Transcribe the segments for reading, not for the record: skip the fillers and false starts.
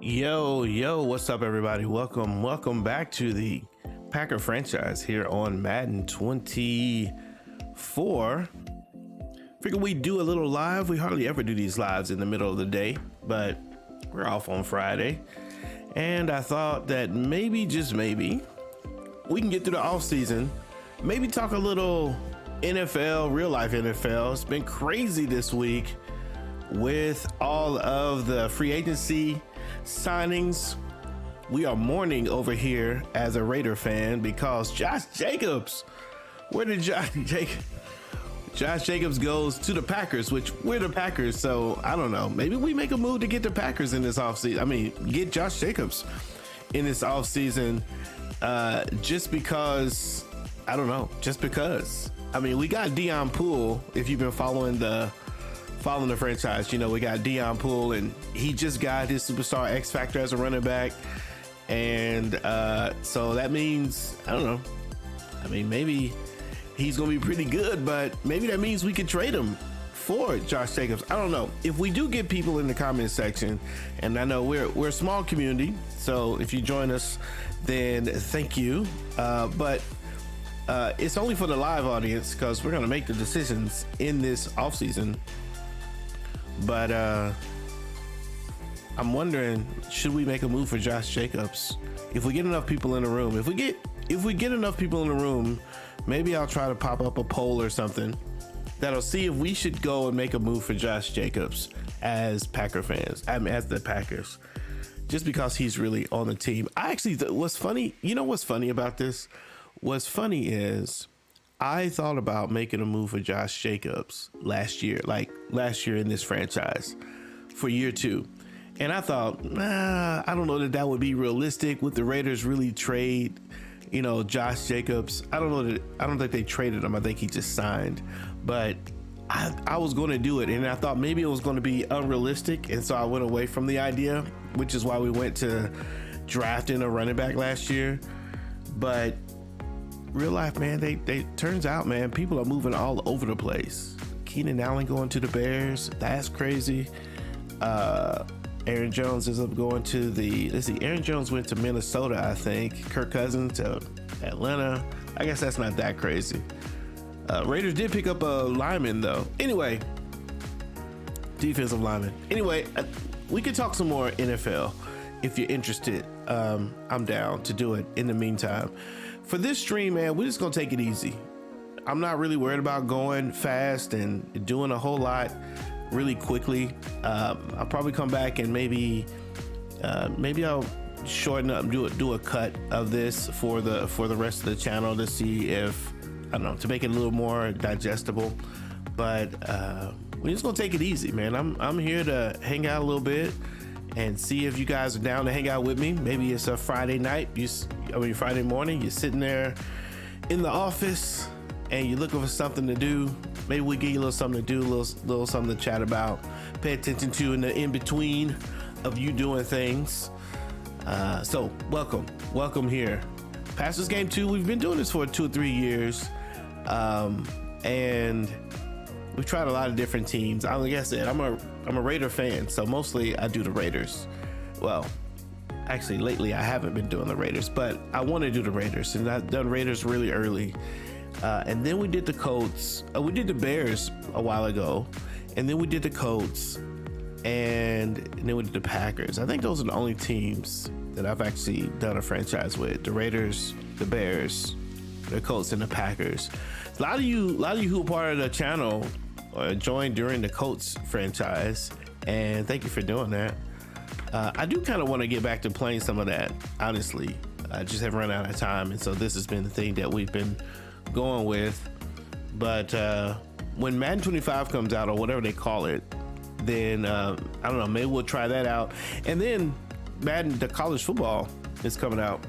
Yo, what's up, everybody? Welcome back to the Packer franchise here on Madden 24. Figured we'd do a little live. We hardly ever do these lives in the middle of the day, but we're off on Friday. And I thought that maybe, just maybe, we can get through the off season, maybe talk a little NFL, real life NFL. It's been crazy this week with all of the free agency signings. We are mourning over here as a Raider fan because Josh Jacobs, where did Josh Jacobs goes to the Packers, which we're the Packers, so I don't know, maybe we make a move to get the Packers in this offseason. I mean, get Josh Jacobs in this offseason, just because, I don't know, just because. I mean, we got Deion Poole. If you've been following the franchise, you know, we got Deion Poole, and he just got his superstar X Factor as a running back. And so that means, I don't know, I mean, maybe he's going to be pretty good, but maybe that means we could trade him for Josh Jacobs. I don't know. If we do get people in the comment section, and I know we're a small community, so if you join us, then thank you. But it's only for the live audience because we're going to make the decisions in this offseason. But I'm wondering, should we make a move for Josh Jacobs? If we get enough people in the room, if we get enough people in the room, maybe I'll try to pop up a poll or something that'll see if we should go and make a move for Josh Jacobs as Packer fans, as the Packers, just because he's really on the team. I actually, what's funny, you know what's funny about this? What's funny is I thought about making a move for Josh Jacobs last year in this franchise for year 2. And I thought, I don't know that would be realistic. Would the Raiders really trade, you know, Josh Jacobs? I don't think they traded him. I think he just signed. But I was going to do it, and I thought maybe it was going to be unrealistic. And so I went away from the idea, which is why we went to drafting a running back last year. But real life, man, they turns out, man, people are moving all over the place. Keenan Allen going to the Bears, that's crazy. Aaron Jones is up going to Aaron Jones went to Minnesota, I think. Kirk Cousins to Atlanta. I guess that's not that crazy. Raiders did pick up a lineman though. Anyway, defensive lineman. Anyway, we could talk some more NFL if you're interested. I'm down to do it. In the meantime, for this stream, man, we're just gonna take it easy. I'm not really worried about going fast and doing a whole lot really quickly. I'll probably come back and maybe I'll shorten up, do a cut of this for the rest of the channel to see if, I don't know, to make it a little more digestible. But we're just gonna take it easy, man. I'm here to hang out a little bit and see if you guys are down to hang out with me. Maybe it's a Friday night, Friday morning, you're sitting there in the office and you're looking for something to do. Maybe we give you a little something to do, a little something to chat about, pay attention to in the in-between of you doing things. So welcome here. Pastors Game 2, we've been doing this for 2 or 3 years. And we've tried a lot of different teams. Like I said, I'm a Raider fan, so mostly I do the Raiders. Well, actually lately I haven't been doing the Raiders, but I want to do the Raiders, and I've done Raiders really early. And then we did the Colts. We did the Bears a while ago, and then we did the Colts, and then we did the Packers. I think those are the only teams that I've actually done a franchise with: the Raiders, the Bears, the Colts, and the Packers. A lot of you who are part of the channel joined during the Colts franchise, and thank you for doing that. I do kind of want to get back to playing some of that, honestly. I just haven't run out of time, and so this has been the thing that we've been going with. But when Madden 25 comes out, or whatever they call it, then I don't know, maybe we'll try that out. And then Madden, the college football is coming out,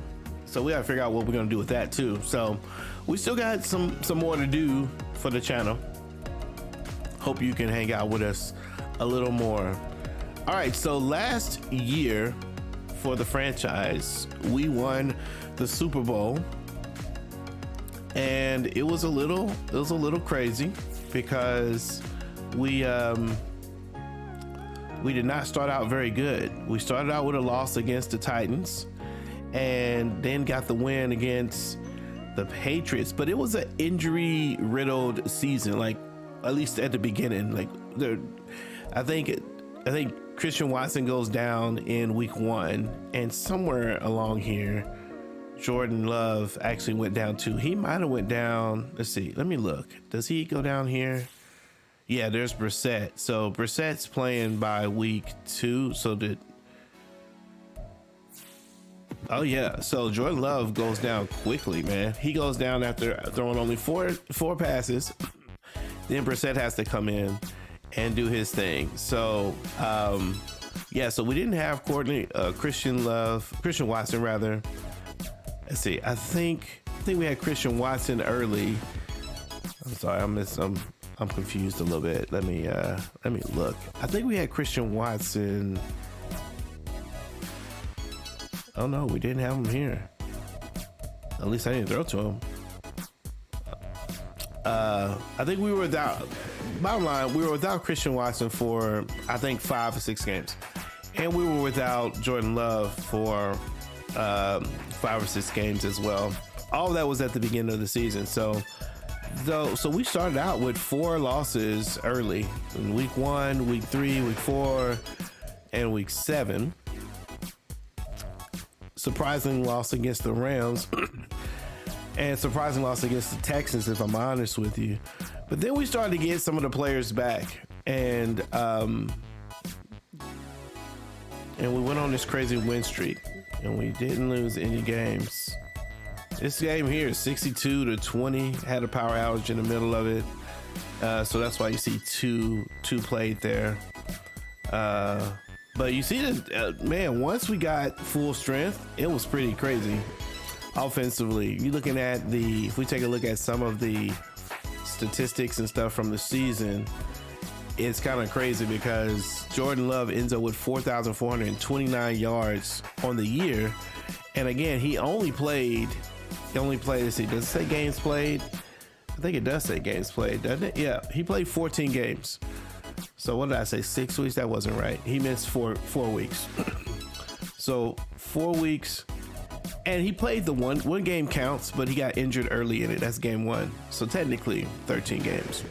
so we gotta figure out what we're gonna do with that too. So we still got some more to do for the channel. Hope you can hang out with us a little more. All right, so last year for the franchise, we won the Super Bowl, and it was a little crazy because we we did not start out very good. We started out with a loss against the Titans and then got the win against the Patriots, but it was an injury riddled season, like at least at the beginning. Like I think Christian Watson goes down in week 1, and somewhere along here Jordan Love actually went down too. He might have went down. Let's see, let me look. Does he go down here? Yeah, there's Brissett. So Brissett's playing by week 2. Oh yeah, so Jordan Love goes down quickly, man. He goes down after throwing only four passes. Then Brissett has to come in and do his thing. So yeah, so we didn't have Christian Watson rather. Let's see, I think we had Christian Watson early. I'm sorry, I'm confused a little bit. Let me look. I think we had Christian Watson. Oh no, we didn't have him here. At least I didn't throw to him. I think we were without, bottom line, we were without Christian Watson for, I think, 5 or 6 games. And we were without Jordan Love for 5 or 6 games as well. All of that was at the beginning of the season. So we started out with 4 losses early in week 1, week 3, week 4, and week 7. Surprising loss against the Rams and surprising loss against the Texans, if I'm honest with you. But then we started to get some of the players back, and we went on this crazy win streak, and we didn't lose any games. This game here is 62-20, had a power outage in the middle of it. So that's why you see two played there. But you see that, man, once we got full strength, it was pretty crazy offensively. You're looking at if we take a look at some of the statistics and stuff from the season, it's kind of crazy because Jordan Love ends up with 4,429 yards on the year. And again, he only played, let's see, does it say games played? I think it does say games played, doesn't it? Yeah, he played 14 games. So what did I say? 6 weeks? That wasn't right. He missed four weeks. So 4 weeks, and he played the one game counts, but he got injured early in it. That's game 1. So technically 13 games.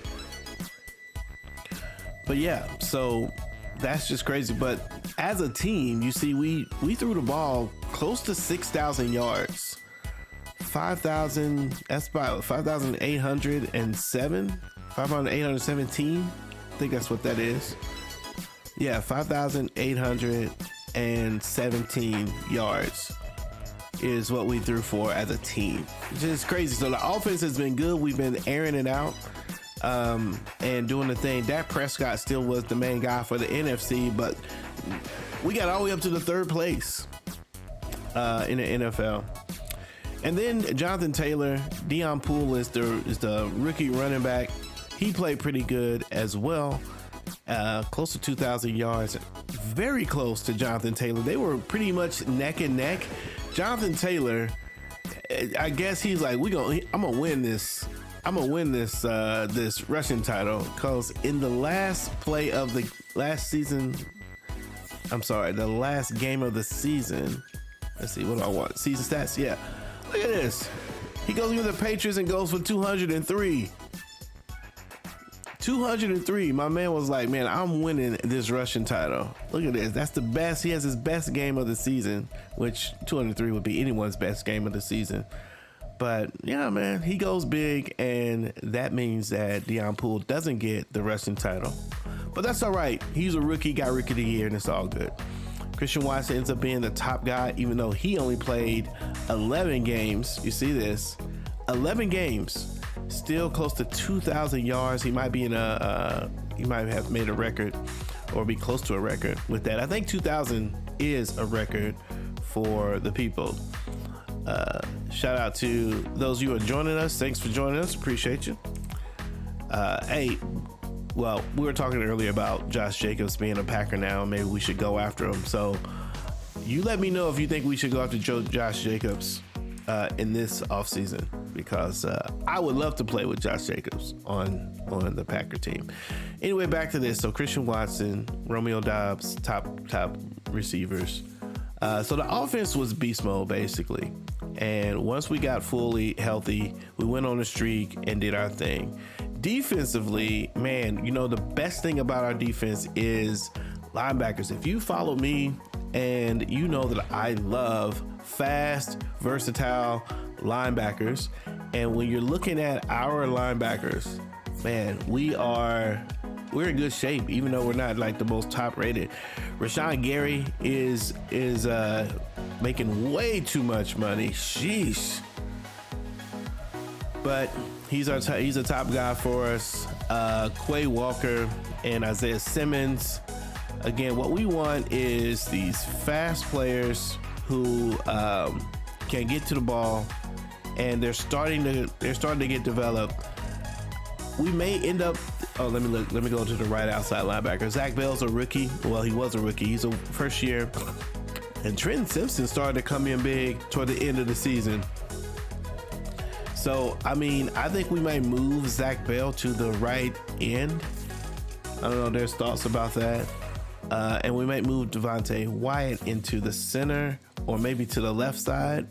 But yeah, so that's just crazy. But as a team, you see, we threw the ball close to 6,000 yards. 5,000. That's about 5,807. 5,817. I think that's what that is. Yeah, 5,817 yards is what we threw for as a team. Just crazy. So the offense has been good. We've been airing it out and doing the thing. Dak Prescott still was the main guy for the NFC, but we got all the way up to the 3rd place in the NFL. And then Jonathan Taylor, Deion Poole is the rookie running back. He played pretty good as well. Close to 2,000 yards. Very close to Jonathan Taylor. They were pretty much neck and neck. Jonathan Taylor, I guess he's like, I'm gonna win this. I'm gonna win this rushing title, because in the last play of the last season, the last game of the season. Let's see, what do I want? Season stats. Yeah, look at this. He goes with the Patriots and goes for 203. 203. My man was like, man, I'm winning this rushing title. Look at this. That's the best. He has his best game of the season, which 203 would be anyone's best game of the season. But yeah, man, he goes big, and that means that Deion Poole doesn't get the rushing title. But that's all right. He's a rookie, got rookie of the year, and it's all good. Christian Watson ends up being the top guy, even though he only played 11 games. You see this? 11 games. Still close to 2,000 yards. He might be he might have made a record or be close to a record with that. I think 2,000 is a record for the people. Shout out to those of you who are joining us. Thanks for joining us. Appreciate you. Hey, well, we were talking earlier about Josh Jacobs being a Packer now. Maybe we should go after him. So you let me know if you think we should go after Josh Jacobs. in this offseason, because I would love to play with Josh Jacobs on the Packer team. Anyway, back to this. So Christian Watson, Romeo Doubs, top receivers. So the offense was beast mode basically. And once we got fully healthy, we went on a streak and did our thing. Defensively, man, you know, the best thing about our defense is linebackers. If you follow me, and you know that I love fast, versatile linebackers. And when you're looking at our linebackers, man, we're in good shape, even though we're not like the most top rated. Rashawn Gary is making way too much money. Sheesh. But he's a top guy for us. Quay Walker and Isaiah Simmons. Again, what we want is these fast players who can get to the ball, and they're starting to get developed. We may end up. Oh, let me go to the right outside linebacker. Zach Bell's a rookie. Well, he was a rookie. He's a first year. And Trenton Simpson started to come in big toward the end of the season. So, I mean, I think we might move Zach Bell to the right end. I don't know. There's thoughts about that. And we might move Devontae Wyatt into the center, or maybe to the left side.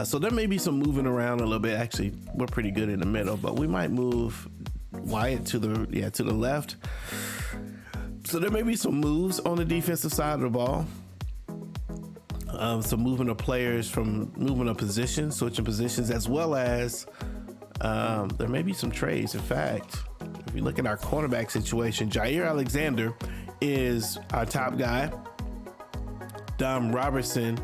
So there may be some moving around a little bit. Actually, we're pretty good in the middle, but we might move Wyatt to the left. So there may be some moves on the defensive side of the ball. Some movement of players from moving of positions, switching positions, as well as there may be some trades. In fact, if you look at our cornerback situation, Jair Alexander is our top guy. Dom Robertson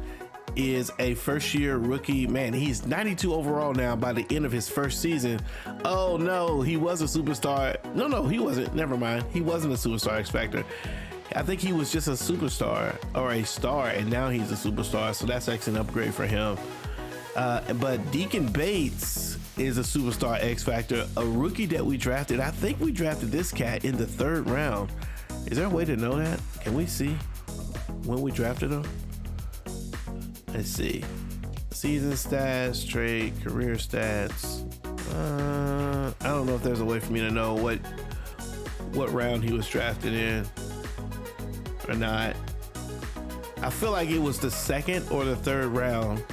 is a first-year rookie. Man, he's 92 overall now by the end of his first season. Oh no, he was a superstar. No, he wasn't. Never mind. He wasn't a superstar X Factor. I think he was just a superstar or a star, and now he's a superstar. So that's actually an upgrade for him. But Deacon Bates is a superstar X Factor, a rookie that we drafted. I think we drafted this cat in the 3rd round. Is there a way to know that? Can we see when we drafted him? Let's see. Season stats, trade, career stats. I don't know if there's a way for me to know what round he was drafted in or not. I feel like it was the 2nd or the 3rd round,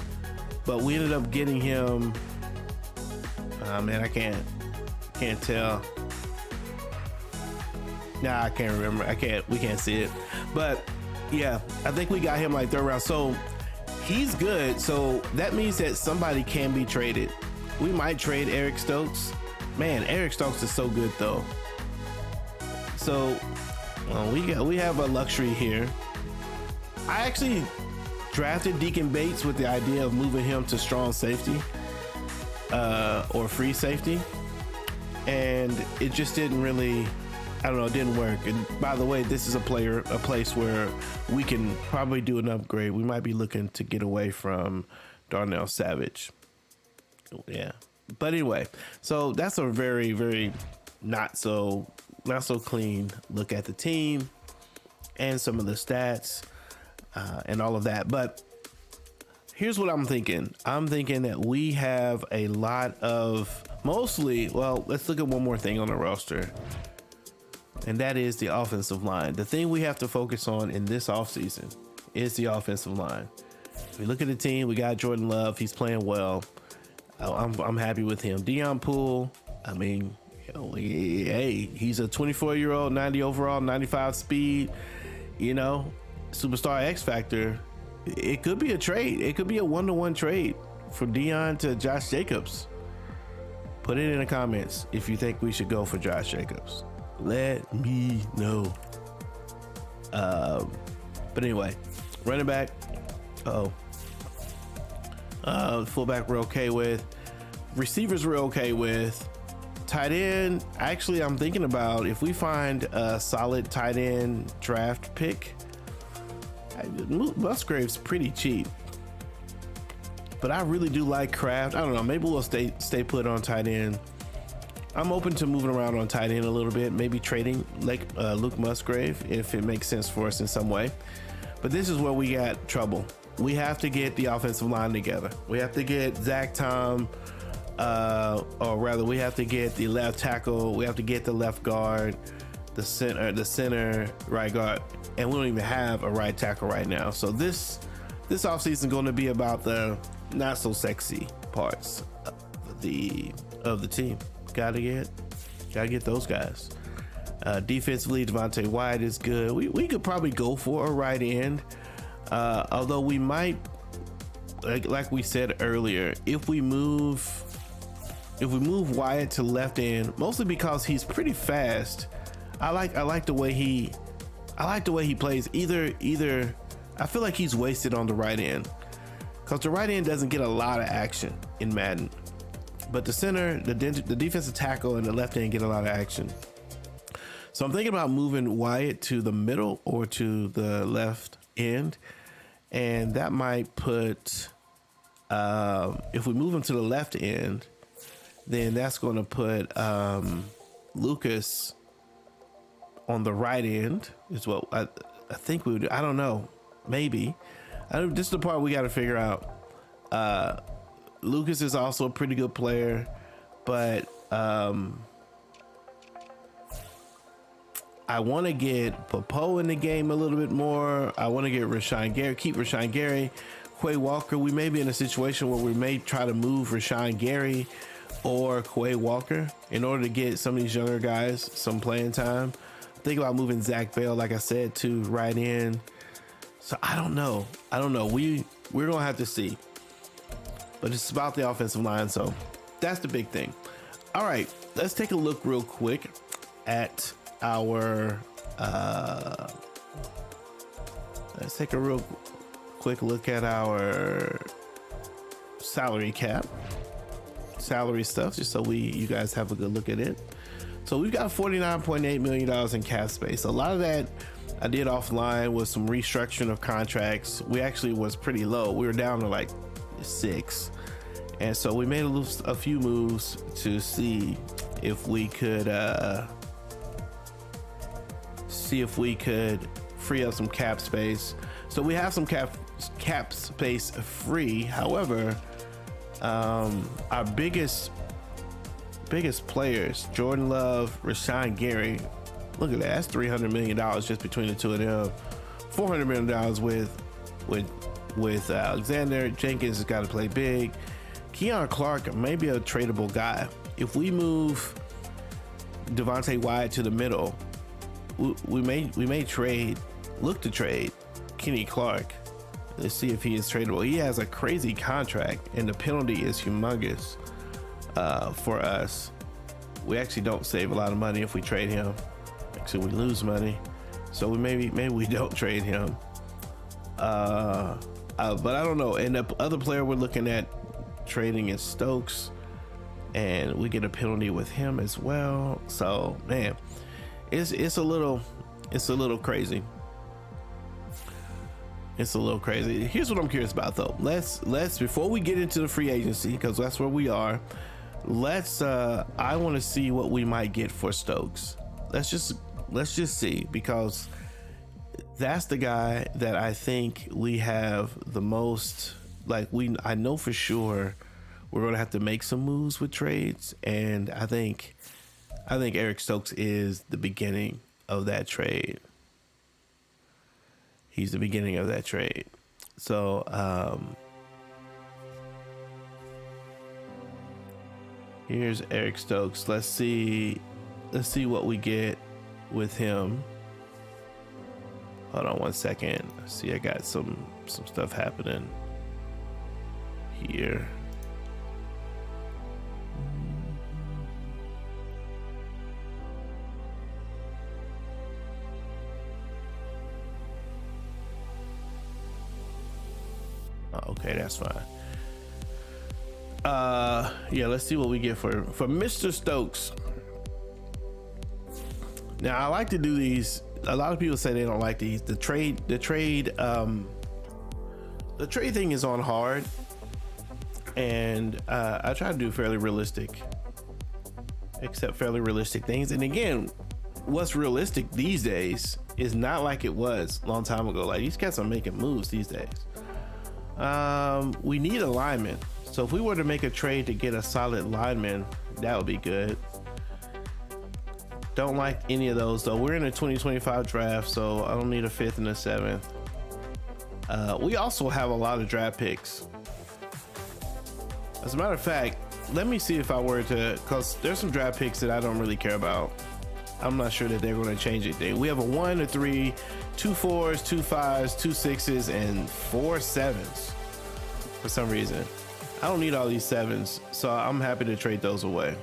but we ended up getting him. Man, I can't tell. Nah, I can't remember. We can't see it. But yeah, I think we got him like 3rd round. So he's good. So that means that somebody can be traded. We might trade Eric Stokes. Man, Eric Stokes is so good though. So we have a luxury here. I actually drafted Deacon Bates with the idea of moving him to strong safety or free safety. And it just didn't really, I don't know, it didn't work. And by the way, this is a place where we can probably do an upgrade. We might be looking to get away from Darnell Savage. Yeah. But anyway, so that's a very, very not so clean look at the team and some of the stats and all of that. But here's what I'm thinking. I'm thinking that we have a lot of let's look at one more thing on the roster. And that is the offensive line. The thing we have to focus on in this offseason is the offensive line. If we look at the team, we got Jordan Love. He's playing well. I'm happy with him. Deion Poole, I mean, hey, he's a 24-year-old, 90 overall, 95 speed, superstar X Factor. It could be a trade. It could be a 1-to-1 trade from Deion to Josh Jacobs. Put it in the comments if you think we should go for Josh Jacobs. Let me know. But anyway, running back. Fullback we're okay with. Receivers we're okay with. Tight end, actually, I'm thinking about if we find a solid tight end draft pick. Musgrave's pretty cheap, but I really do like Kraft. I don't know. Maybe we'll stay put on tight end. I'm open to moving around on tight end a little bit. Maybe trading Luke Musgrave if it makes sense for us in some way. But this is where we got trouble. we have to get the offensive line together. We have to get Zach Tom, or rather, we have to get the left tackle. We have to get the left guard, the center, right guard, and we don't even have a right tackle right now. So this offseason is going to be about the not so sexy parts of the team. Gotta get those guys. Defensively, Devontae Wyatt is good. We could probably go for a right end, although we might, like we said earlier, if we move Wyatt to left end, mostly because he's pretty fast. I like the way he plays. Either I feel like he's wasted on the right end, because the right end doesn't get a lot of action in Madden, but the center, the defensive tackle, and the left end get a lot of action. So I'm thinking about moving Wyatt to the middle or to the left end, and that might put, if we move him to the left end, then that's going to put Lucas on the right end is what I think we would do. I don't know, maybe. This is the part we got to figure out. Lucas is also a pretty good player, but I want to get Popo in the game a little bit more. I want to get keep Rashawn Gary, Quay Walker. We may be in a situation where we may try to move Rashawn Gary or Quay Walker in order to get some of these younger guys some playing time. Think about moving Zach Bell, like I said, to right in. So I don't know. We're gonna have to see. But it's about the offensive line, so that's the big thing. Our let's take a look real quick at our let's take a real quick look at our salary cap, salary stuff, just so you guys have a good look at it. So we've got $49.8 million in cap space. A lot of that I did offline with some restructuring of contracts. We actually was pretty low. We were down to like 6, and so we made a few moves to see if we could free up some cap space. So we have some cap space free. However, our biggest players, Jordan Love, Rashawn Gary, look at that, that's $300 million just between the two of them. $400 million with Alexander. Jenkins has got to play big. Keon Clark may be a tradable guy. If we move Devontae Wyatt to the middle, we may look to trade Kenny Clark. Let's see if he is tradable. He has a crazy contract, and the penalty is humongous for us. We actually don't save a lot of money if we trade him. Actually, we lose money, so maybe we don't trade him. But I don't know. And the other player we're looking at trading is Stokes, and we get a penalty with him as well. So man, it's a little crazy. It's a little crazy. Here's what I'm curious about though. Let's before we get into the free agency, because that's where we are. I want to see what we might get for Stokes. Let's just see, because that's the guy that I think we have the most. I know for sure we're gonna have to make some moves with trades, and I think Eric Stokes is the beginning of that trade. He's the beginning of that trade. So here's Eric Stokes. Let's see what we get with him. Hold on one second. See, I got some stuff happening here. Okay, that's fine. Yeah, let's see what we get for Mr. Stokes. Now, I like to do these. A lot of people say they don't like these. The trade thing is on hard, and I try to do fairly realistic things. And again, what's realistic these days is not like it was a long time ago. Like, these cats are making moves these days. We need a lineman. So if we were to make a trade to get a solid lineman, that would be good. Don't like any of those though. We're in a 2025 draft, so I don't need a 5th and a 7th. We also have a lot of draft picks. As a matter of fact, let me see if I were to, because there's some draft picks that I don't really care about. I'm not sure that they're going to change anything. We have a 1, a 3, 2 4s, 2 5s, 2 6s, and 4 7s for some reason. I don't need all these 7s, so I'm happy to trade those away.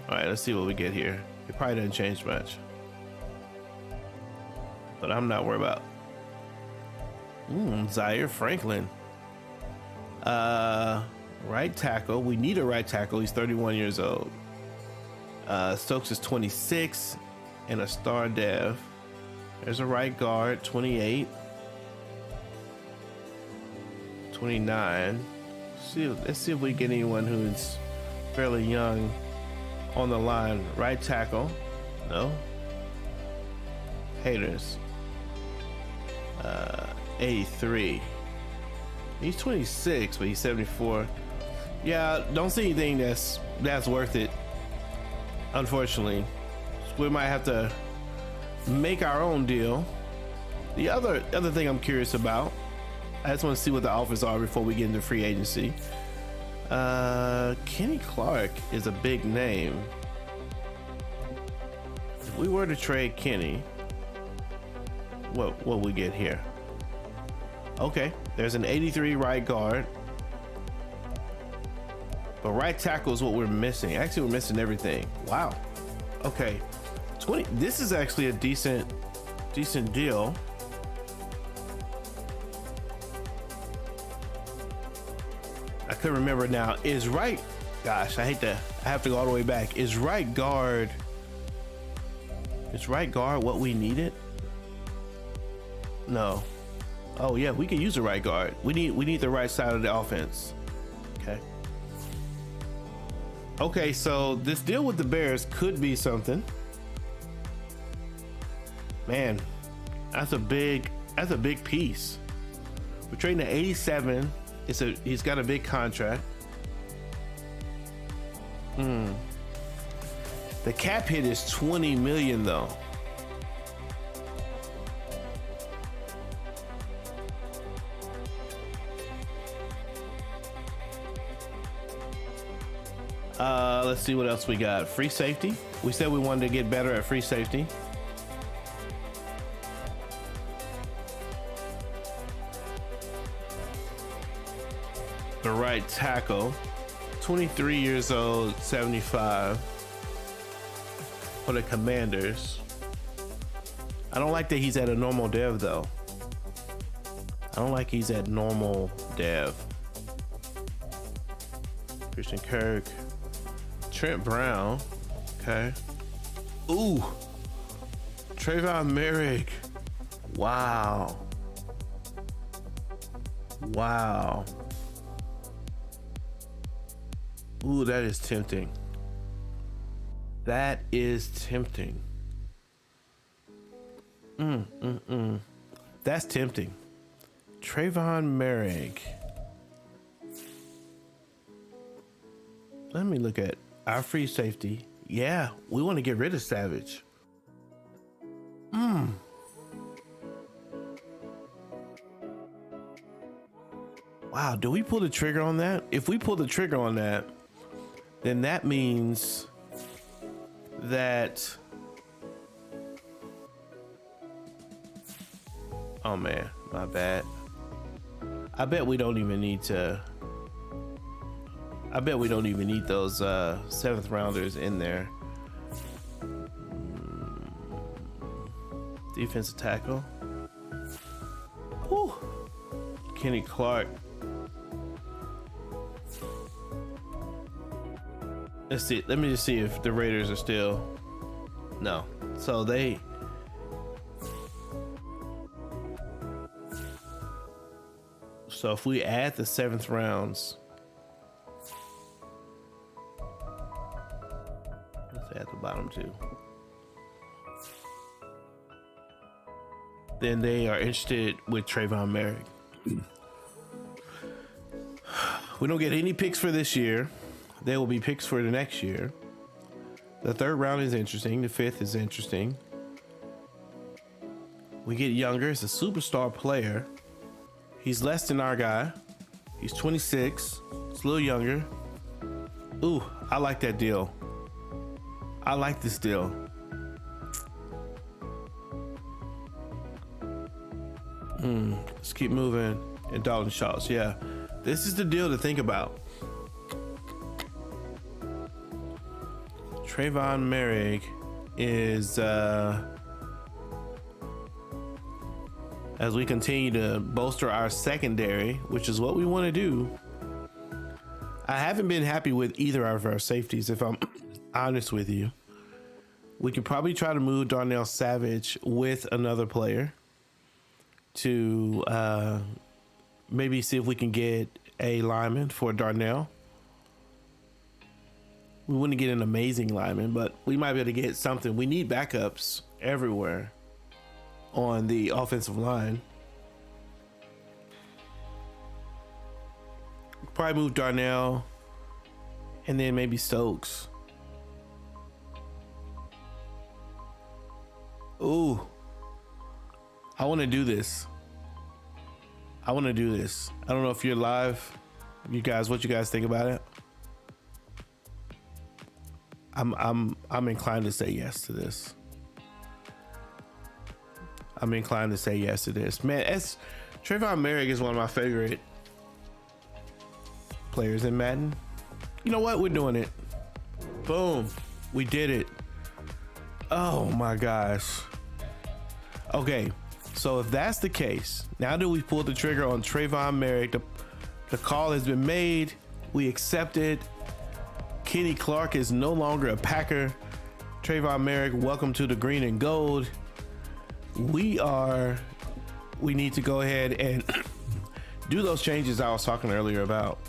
All right, let's see what we get here. It probably doesn't change much, but I'm not worried about. Zaire Franklin. Right tackle. We need a right tackle. He's 31 years old. Stokes is 26 and a star dev. There's a right guard, 28. 29. Let's see if we get anyone who's fairly young on the line. Right tackle. No. Haters. 83. He's 26, but he's 74. Yeah, don't see anything that's worth it. Unfortunately, we might have to make our own deal. The other thing I'm curious about, I just want to see what the offers are before we get into free agency. Kenny Clark is a big name. If we were to trade Kenny, what we get here? Okay, there's an 83 right guard, but right tackle is what we're missing. Actually, we're missing everything. Wow. Okay, 20. This is actually a decent deal. I couldn't remember now. Is right? Gosh, I have to go all the way back. Is right guard? Is right guard what we needed? No. Oh yeah, we can use a right guard. We need the right side of the offense. Okay. Okay, so this deal with the Bears could be something. Man, that's a big piece. We're trading to 87. He's got a big contract. The cap hit is 20 million though. Let's see what else we got. Free safety. We said we wanted to get better at free safety. The right tackle, 23 years old, 75 for the Commanders. I don't like that he's at a normal dev though. I don't like he's at normal dev. Christian Kirk. Trent Brown. Okay. Ooh. Trayvon Merrick. Wow. Wow. Ooh, that is tempting. That is tempting. That's tempting. Trayvon Merrick. Let me look at our free safety. Yeah, we want to get rid of Savage. Wow, do we pull the trigger on that? If we pull the trigger on that, then that means that... Oh man, my bad. I bet we don't even need to... I bet we don't even need those 7th rounders in there. Defensive tackle. Whew. Kenny Clark. Let's see. Let me just see if the Raiders are still. No. So they. So if we add the 7th rounds. Let's add the bottom 2. Then they are interested with Trayvon Merrick. We don't get any picks for this year. There will be picks for the next year. The third round is interesting. The fifth is interesting. We get younger. It's a superstar player. He's less than our guy. He's 26. It's a little younger. Ooh, I like that deal. I like this deal. Let's keep moving. And Dalton Schultz, yeah. This is the deal to think about. Trayvon Merrick is, as we continue to bolster our secondary, which is what we want to do. I haven't been happy with either of our safeties, if I'm honest with you. We could probably try to move Darnell Savage with another player to maybe see if we can get a lineman for Darnell. We wouldn't get an amazing lineman, but we might be able to get something. We need backups everywhere on the offensive line. Probably move Darnell and then maybe Stokes. Ooh, I want to do this. I want to do this. I don't know if you're live, you guys. What you guys think about it? I'm inclined to say yes to this. I'm inclined to say yes to this. Man, Trayvon Merrick is one of my favorite players in Madden. You know what? We're doing it. Boom. We did it. Oh my gosh. Okay. So if that's the case, now that we pulled the trigger on Trayvon Merrick, the call has been made. We accept it. Kenny Clark is no longer a Packer. Trayvon Merrick, welcome to the green and gold. We need to go ahead and do those changes I was talking earlier about.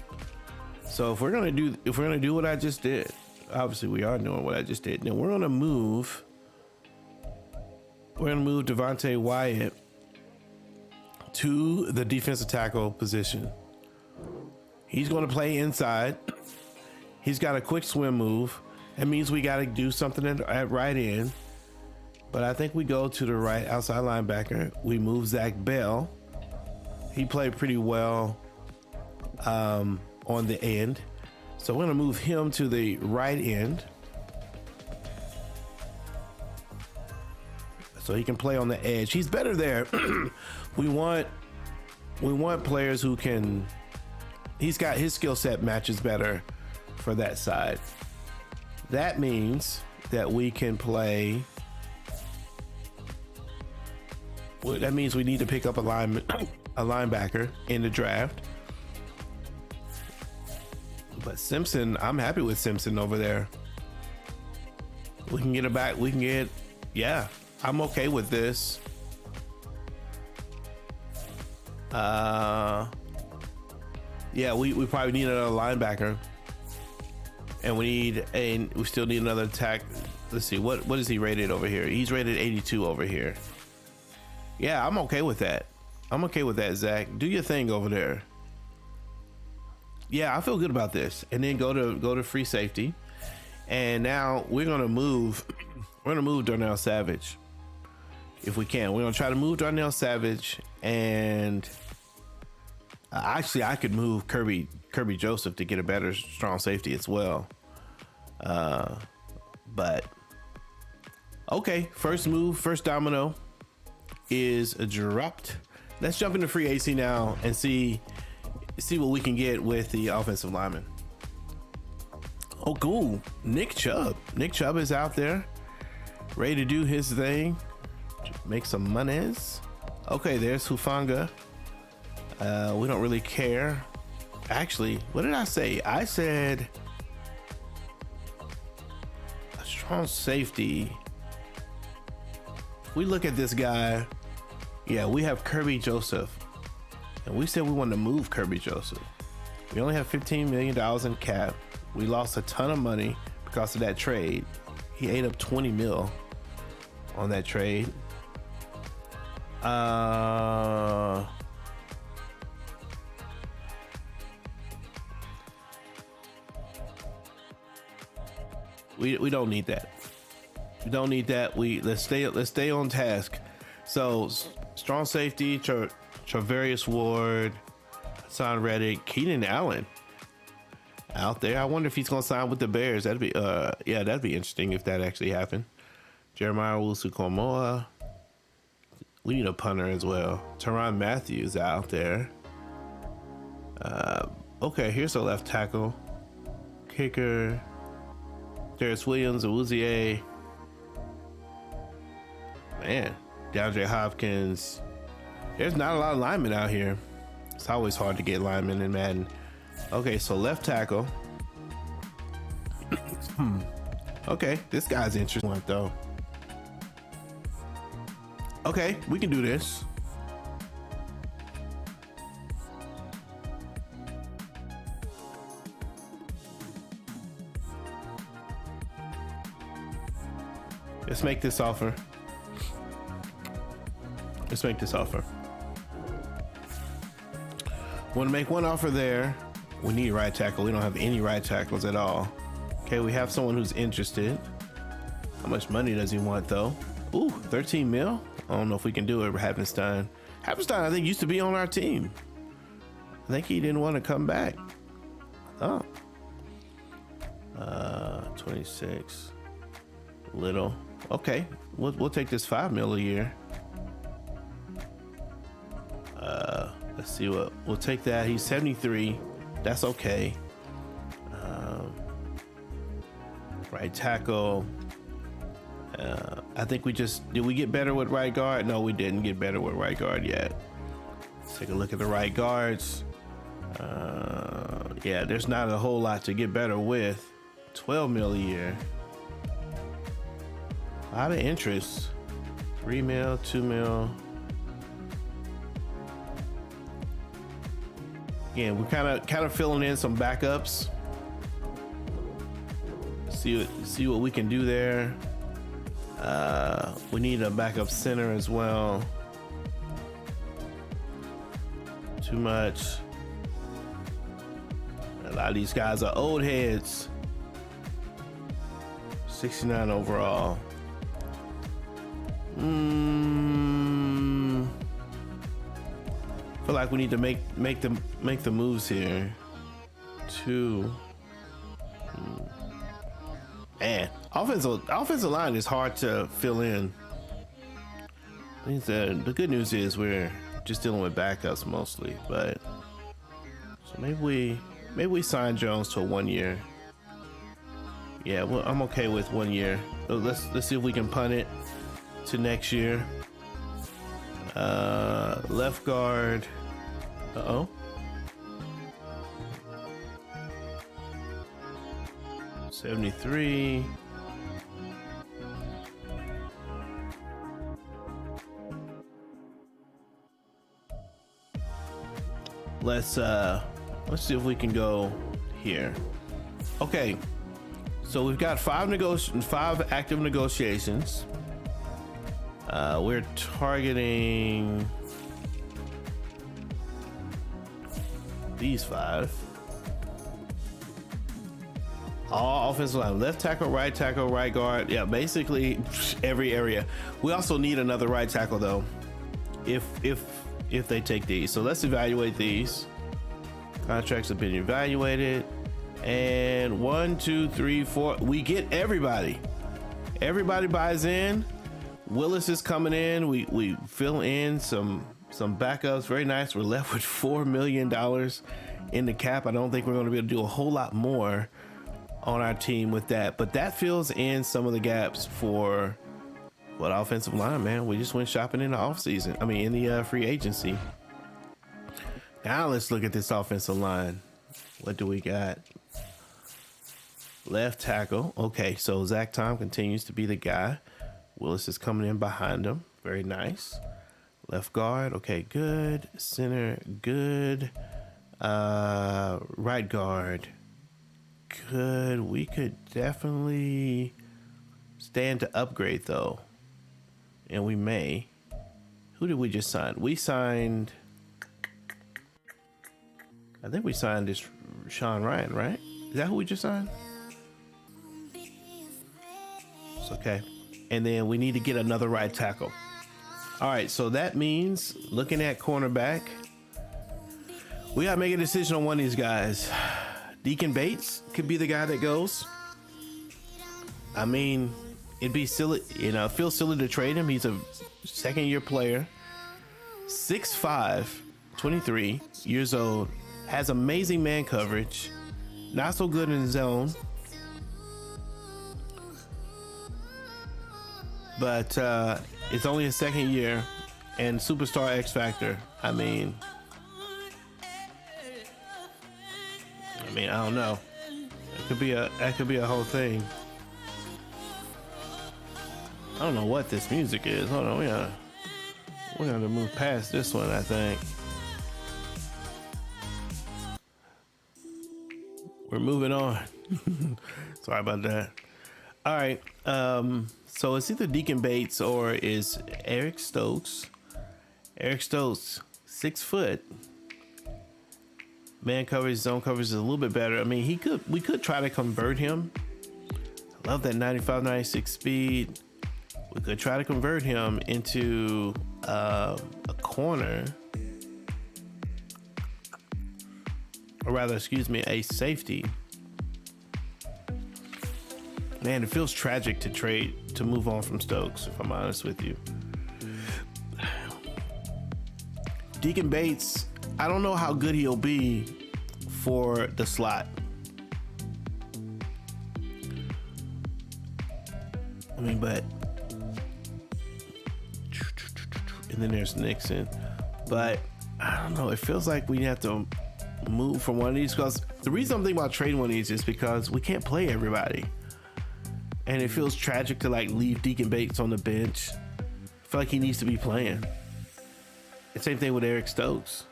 So if we're gonna do what I just did, obviously we are doing what I just did. Now we're gonna move Devontae Wyatt to the defensive tackle position. He's gonna play inside. He's got a quick swim move. That means we got to do something at right end. But I think we go to the right outside linebacker. We move Zach Bell. He played pretty well on the end. So we're going to move him to the right end, so he can play on the edge. He's better there. We want players who can. He's got his skill set matches better for that side. That means that we can play. Well, that means we need to pick up a linebacker in the draft. But Simpson, I'm happy with Simpson over there. We can get it back. Yeah, I'm okay with this. Yeah, we probably need another linebacker. And we still need another attack. Let's see, what is he rated over here? He's rated 82 over here. Yeah, I'm okay with that. I'm okay with that, Zach. Do your thing over there. Yeah, I feel good about this. And then go to free safety. And now we're gonna move Darnell Savage. If we can. We're gonna try to move Darnell Savage, and actually I could move Kirby Joseph to get a better strong safety as well. But okay, first domino is dropped. Let's jump into free AC now and see what we can get with the offensive lineman. Oh, cool. Nick Chubb is out there, ready to do his thing, make some monies. Okay, there's Hufanga. We don't really care. Actually, what did I say? I said a strong safety. If we look at this guy, yeah, we have Kirby Joseph, and we said we wanted to move Kirby Joseph. We only have $15 million in cap. We lost a ton of money because of that trade. He ate up 20 mil on that trade. We don't need that. We don't need that. Let's stay on task. So strong safety, Travarius Ward, Hassan Reddick, Keenan Allen out there. I wonder if he's gonna sign with the Bears. That'd be yeah, that'd be interesting if that actually happened. Jeremiah Wusu-Koramoah. We need a punter as well. Tyrann Matthews out there. Okay, here's a left tackle. Kicker. Darius Williams, Awuzie. Man, DeAndre Hopkins. There's not a lot of linemen out here. It's always hard to get linemen in Madden. Okay, so left tackle. Okay, this guy's interesting though. Okay, we can do this. Let's make this offer. Let's make this offer. Want to make one offer there. We need right tackle. We don't have any right tackles at all. Okay, we have someone who's interested. How much money does he want though? Ooh, 13 mil? I don't know if we can do it for Happenstein. Happenstein, I think, used to be on our team. I think he didn't want to come back. Oh. 26. Little. Okay, we'll take this 5 mil a year. Let's see what we'll take that. He's 73. That's okay. Right tackle. I think did we get better with right guard? No, we didn't get better with right guard yet. Let's take a look at the right guards. Yeah, there's not a whole lot to get better with. 12 mil a year. A lot of interest. 3 mil, 2 mil. Again, we're kind of filling in some backups. See what we can do there. We need a backup center as well. Too much. A lot of these guys are old heads. 69 overall. Feel like we need to make the moves here. Man, offensive line is hard to fill in. The good news is we're just dealing with backups mostly, but so maybe we sign Jones to a 1 year. Yeah, well, I'm okay with 1 year. So let's see if we can punt it to next year. Left guard. Uh-oh. 73. Let's see if we can go here. Okay. So we've got 5 active negotiations. We're targeting these 5. All offensive line, left tackle, right guard. Yeah, basically every area. We also need another right tackle though, if they take these. So let's evaluate these. Contracts have been evaluated, and 1, 2, 3, 4. We get everybody. Everybody buys in. Willis is coming in. We fill in some backups. Very nice. We're left with $4 million in the cap. I don't think we're going to be able to do a whole lot more on our team with that, but that fills in some of the gaps for what offensive line, man. We just went shopping in the offseason. I mean, in the free agency. Now let's look at this offensive line. What do we got? Left tackle. Okay, so Zach Tom continues to be the guy. Willis is coming in behind him. Very nice. Left guard. Okay, good. Center, good. Right guard. Good. We could definitely stand to upgrade though. And we may. Who did we just sign? We signed, I think we signed this Sean Ryan, right? Is that who we just signed? Stokes, okay. And then we need to get another right tackle. All right, so that means looking at cornerback, we gotta make a decision on one of these guys. Deacon Bates could be the guy that goes. I mean, it'd be silly, you know, it feels silly to trade him. He's a second-year player, 6'5", 23 years old, has amazing man coverage, not so good in zone, but it's only his second year, and superstar X Factor. I mean, I don't know. That could be a whole thing. I don't know what this music is. Hold on, we're gonna move past this one, I think. We're moving on. Sorry about that. All right. So it's either Deacon Bates or is Eric Stokes. Eric Stokes, 6 foot. Man coverage, zone coverage is a little bit better. I mean, we could try to convert him. I love that 95, 96 speed. We could try to convert him into a corner, or rather, excuse me, a safety. Man, it feels tragic to move on from Stokes, if I'm honest with you. Deacon Bates, I don't know how good he'll be for the slot. I mean, but and then there's Nixon, but I don't know. It feels like we have to move from one of these, because the reason I'm thinking about trading one of these is because we can't play everybody, and it feels tragic to like leave Deacon Bates on the bench. I feel like he needs to be playing. The same thing with Eric Stokes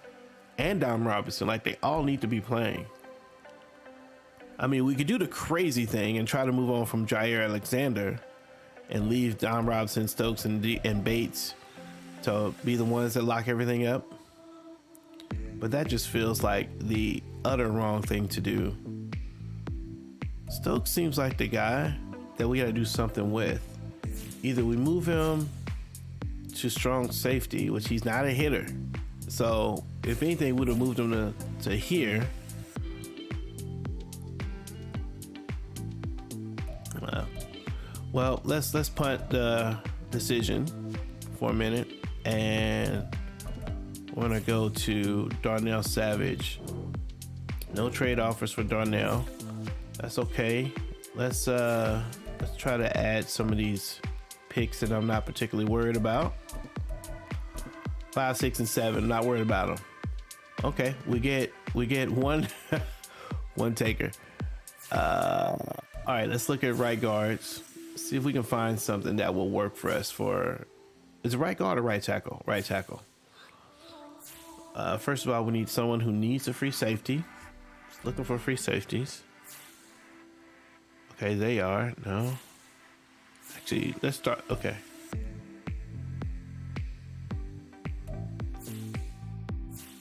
and Dom Robinson. Like, they all need to be playing. I mean, we could do the crazy thing and try to move on from Jair Alexander and leave Dom Robinson, Stokes, and Bates to be the ones that lock everything up. But that just feels like the utter wrong thing to do. Stokes seems like the guy that we got to do something with. Either we move him to strong safety, which he's not a hitter. So if anything, we would have moved him to here. Well, let's punt the decision for a minute, and we're gonna go to Darnell Savage. No trade offers for Darnell. That's okay. Let's try to add some of these picks that I'm not particularly worried about. 5, 6, and 7. Not worried about them. Okay, we get one one taker. All right, let's look at right guards. See if we can find something that will work for us. Is it right guard or right tackle? Right tackle. First of all, we need someone who needs a free safety. Looking for free safeties. Okay, they are. No. Actually, let's start. Okay.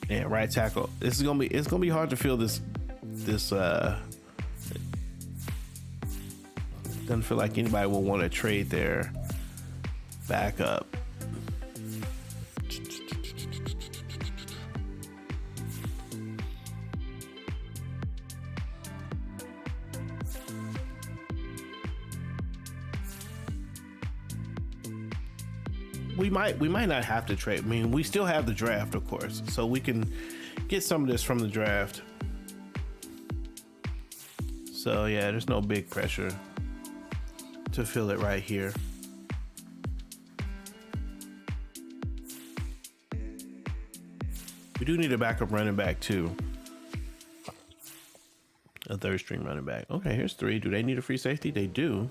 Yeah, right tackle. It's gonna be hard to fill this. Doesn't feel like anybody will want to trade their backup. We might not have to trade. I mean, we still have the draft, of course, so we can get some of this from the draft. So yeah, there's no big pressure to fill it right here. We do need a backup running back too. A third string running back. Okay, here's 3. Do they need a free safety? They do.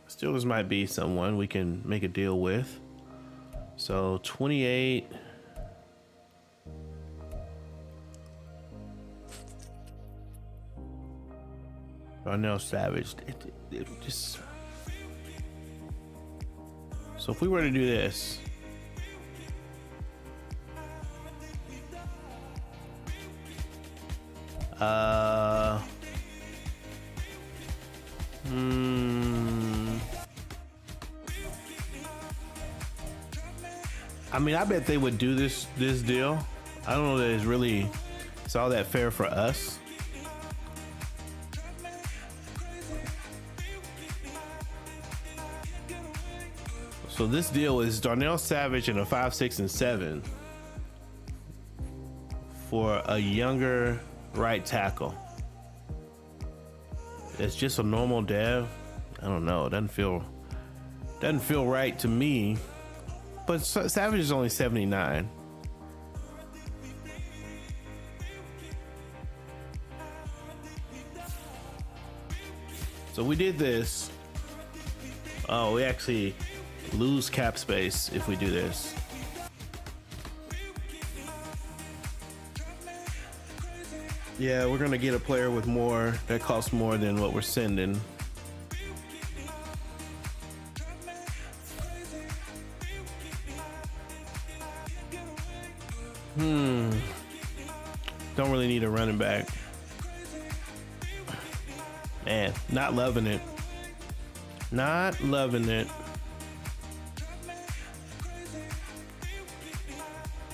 Steelers might be someone we can make a deal with. So 28. Darnell Savage. It just. So if we were to do this, I mean, I bet they would do this deal. I don't know that it's all that fair for us. So this deal is Darnell Savage and a 5, 6, and 7 for a younger right tackle. It's just a normal dev. I don't know. It doesn't feel right to me. But Savage is only 79. So we did this. Oh, we actually lose cap space if we do this. Yeah, we're gonna get a player with more that costs more than what we're sending. Don't really need a running back. Man, not loving it. Not loving it.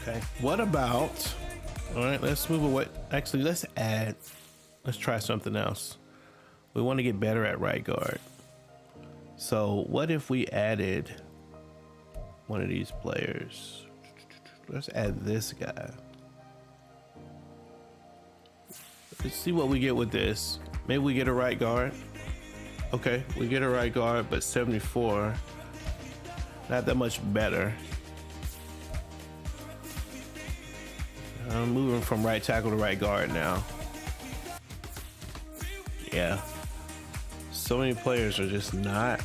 Okay, what about, all right, let's move away. Actually, let's try something else. We want to get better at right guard. So what if we added one of these players? Let's add this guy. Let's see what we get with this. Maybe we get a right guard. Okay, we get a right guard, but 74. Not that much better. I'm moving from right tackle to right guard now. Yeah. So many players are just not.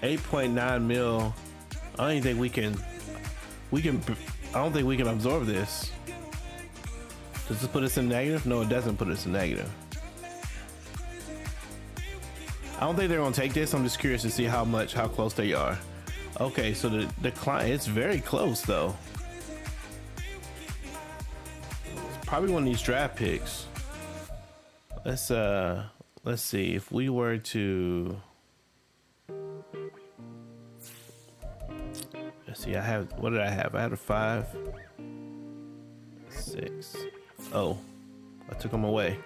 8.9 mil. I don't even think we can, I don't think we can absorb this. Does this put us in negative? No, it doesn't put us in negative. I don't think they're gonna take this. I'm just curious to see how close they are. Okay, so the decline, it's very close though. It's probably one of these draft picks. Let's see if we were to, let's see, what did I have? I had a 5, 6. Oh, I took them away.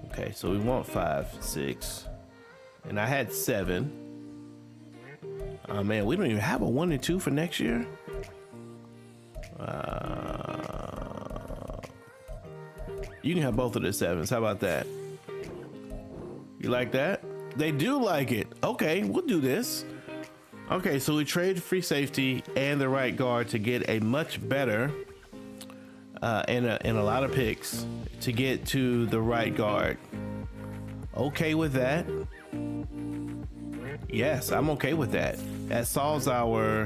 Okay, so we want 5, 6, and I had 7. Oh man, we don't even have a 1 and 2 for next year. You can have both of the 7s. How about that? You like that? They do like it. Okay, we'll do this. Okay, so we trade free safety and the right guard to get a much better and a lot of picks to get to the right guard. Okay with that? Yes, I'm okay with that. That solves our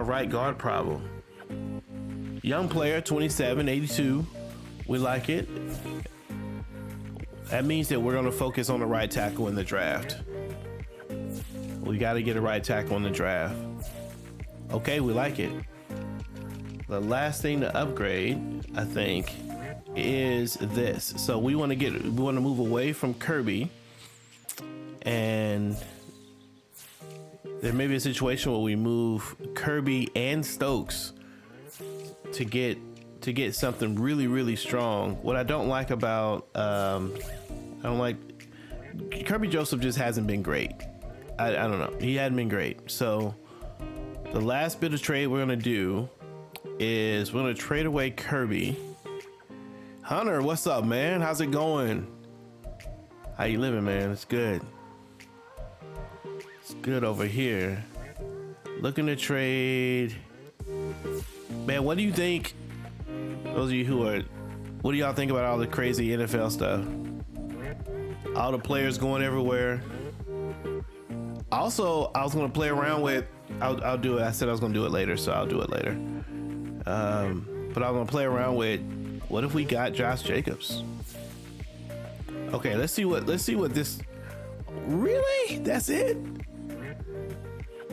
right guard problem. Young player, 27, 82. We like it. That means that we're going to focus on the right tackle in the draft. We got to get a right tackle in the draft. Okay, we like it. The last thing to upgrade, I think, is this. So we want to move away from Kirby, and there may be a situation where we move Kirby and Stokes to get something really, really strong. What I don't like about Kirby Joseph just hasn't been great. I don't know. He hadn't been great. So the last bit of trade we're gonna do is we're gonna trade away Kirby. Hunter, what's up, man? How's it going? How you living, man? It's good. It's good over here. Looking to trade. Man, what do you think? Those of you what do y'all think about all the crazy NFL stuff? All the players going everywhere. Also, I was gonna play around with, I'll do it. I said I was gonna do it later, so I'll do it later. But I was gonna play around with, what if we got Josh Jacobs? Okay, let's see what this, really? That's it?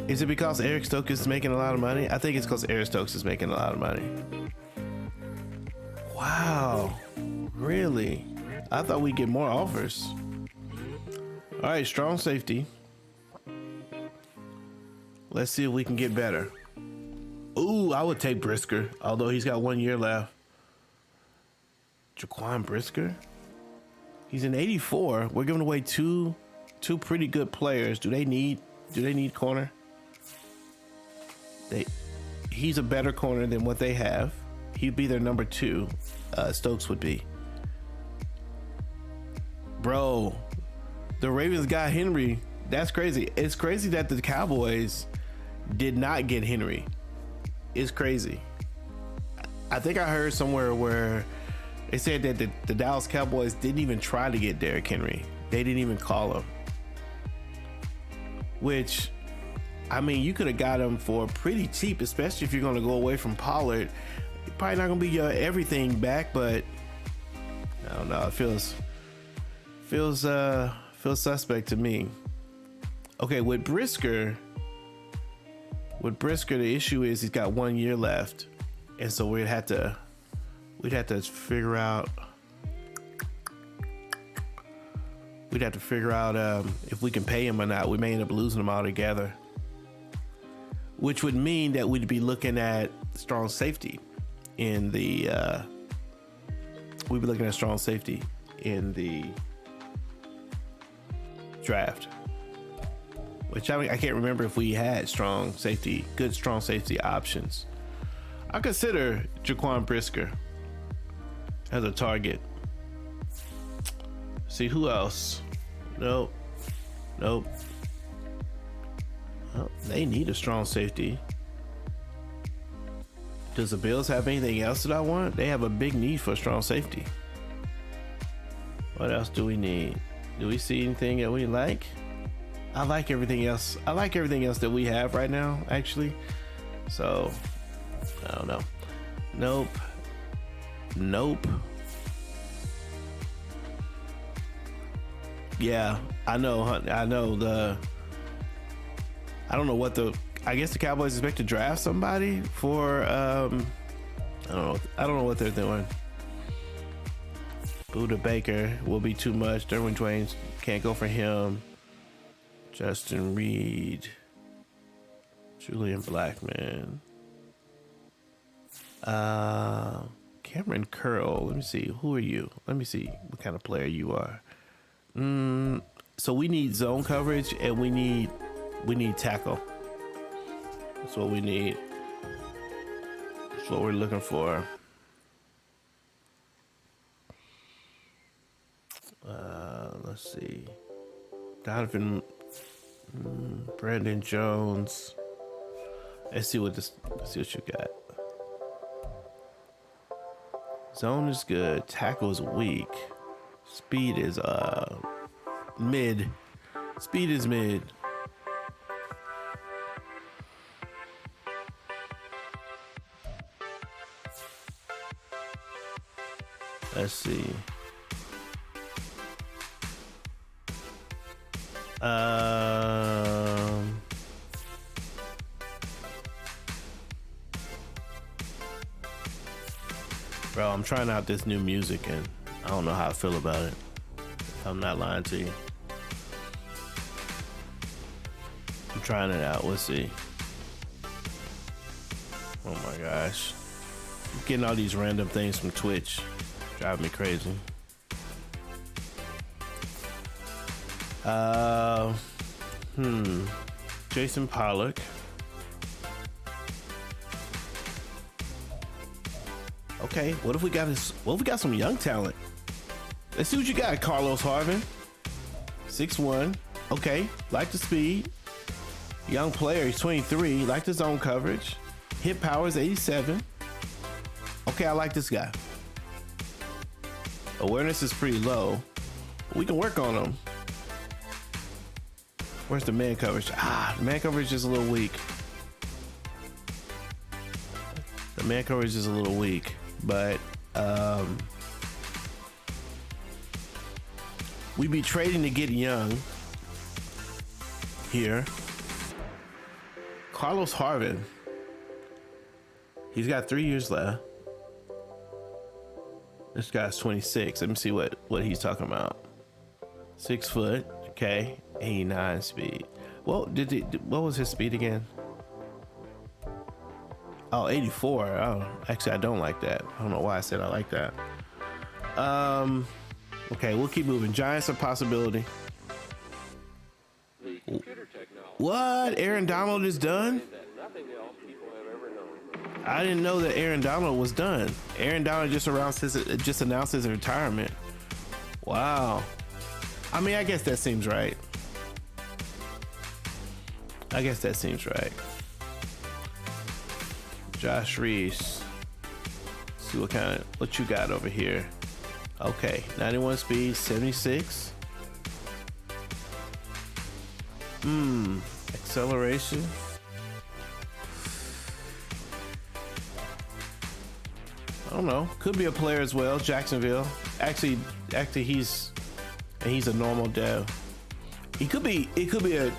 Is it because Eric Stokes is making a lot of money? I think it's because Eric Stokes is making a lot of money. Wow. Really? I thought we'd get more offers. All right, strong safety. Let's see if we can get better. Ooh, I would take Brisker, although he's got 1 year left. Jaquan Brisker? He's an 84. We're giving away two pretty good players. Do they need corner? He's a better corner than what they have. He'd be their number 2. Stokes would be. Bro, the Ravens got Henry. That's crazy. It's crazy that the Cowboys did not get Henry. It's crazy. I think I heard somewhere where they said that the Dallas Cowboys didn't even try to get Derrick Henry. They didn't even call him. Which, I mean, you could have got him for pretty cheap, especially if you're going to go away from Pollard. Probably not going to be your everything back, but I don't know. It feels suspect to me. Okay, with Brisker, the issue is he's got 1 year left, and so we'd have to figure out if we can pay him or not. We may end up losing him altogether, which would mean that we'd be looking at strong safety in the draft. Which I can't remember if we had good strong safety options. I consider Jaquan Brisker as a target. See who else? Nope. Oh, they need a strong safety. Does the Bills have anything else that I want? They have a big need for a strong safety. What else do we need? Do we see anything that we like? I like everything else. I like everything else that we have right now, actually. So, I don't know. Nope. Yeah, I know. I don't know what I guess the Cowboys expect to draft somebody for, I don't know what they're doing. Buda Baker will be too much. Derwin James can't go for him. Justin Reed, Julian Blackman, Cameron Curl. Let me see. Who are you? Let me see what kind of player you are. So we need zone coverage and we need tackle. That's what we need. That's what we're looking for. Let's see. Donovan, Brandon Jones. Let's see what you got. Zone is good. Tackle is weak. Speed is mid. Speed is mid. Let's see. Bro, I'm trying out this new music and I don't know how I feel about it. I'm not lying to you. I'm trying it out. Let's see. Oh my gosh. I'm getting all these random things from Twitch. Driving me crazy. Jason Pollock. Okay, what if we got some young talent? Let's see what you got, Carlos Harvin. 6'1". Okay, like the speed. Young player, he's 23. Like the zone coverage. Hit power is 87. Okay, I like this guy. Awareness is pretty low. We can work on him. Where's the man coverage? The man coverage is a little weak. But we be trading to get young here. Carlos Harvin. He's got 3 years left. This guy's 26. Let me see what he's talking about. 6 foot. Okay. 89 speed. Well, what was his speed again? Oh, 84. Oh, actually, I don't like that. I don't know why I said I like that. Okay, we'll keep moving. Giants a possibility. What? Aaron Donald is done? I didn't know that Aaron Donald was done. Aaron Donald just announced his retirement. Wow. I mean, I guess that seems right. Josh Reese. See what you got over here. Okay, 91 speed, 76. Acceleration. I don't know. Could be a player as well. Jacksonville. Actually, he's a normal dev. It could be a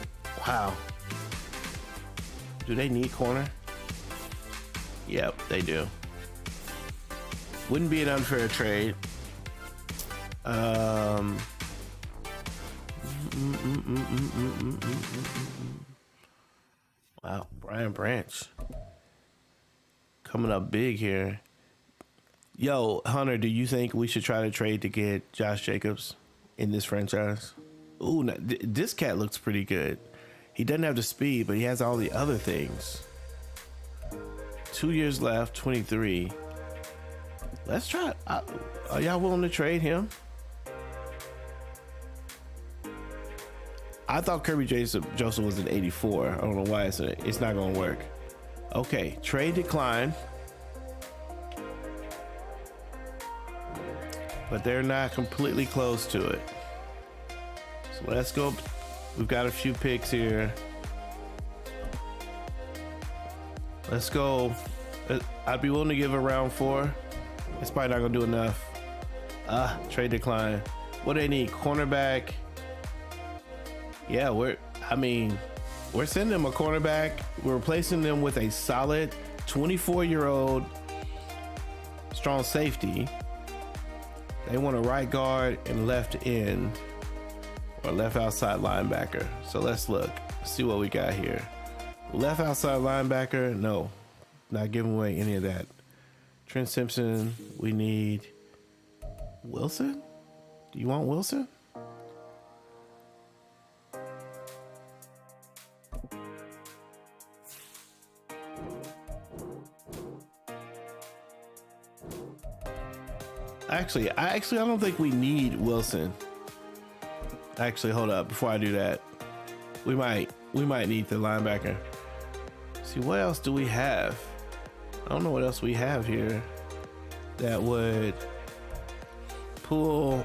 wow. Do they need corner? Yep, they do. Wouldn't be an unfair trade. Wow, Brian Branch coming up big here. Yo, Hunter, do you think we should try to trade to get Josh Jacobs in this franchise? Ooh, this cat looks pretty good. He doesn't have the speed, but he has all the other things. 2 years left, 23. Let's try. Are y'all willing to trade him? I thought Kirby Joseph was an 84. I don't know why it's not going to work. Okay, trade decline. But they're not completely close to it. So let's go. We've got a few picks here. Let's go. I'd be willing to give a round 4. It's probably not gonna do enough. Trade decline. What do they need? Cornerback. Yeah, we're sending them a cornerback. We're replacing them with a solid 24-year-old strong safety. They want a right guard and left end or left outside linebacker. So let's look, see what we got here. Left outside linebacker, no, not giving away any of that. Trent Simpson, we need Wilson. Do you want Wilson? I don't think we need Wilson. Actually, hold up. Before I do that, we might need the linebacker. See, what else do we have? I don't know what else we have here that would pull.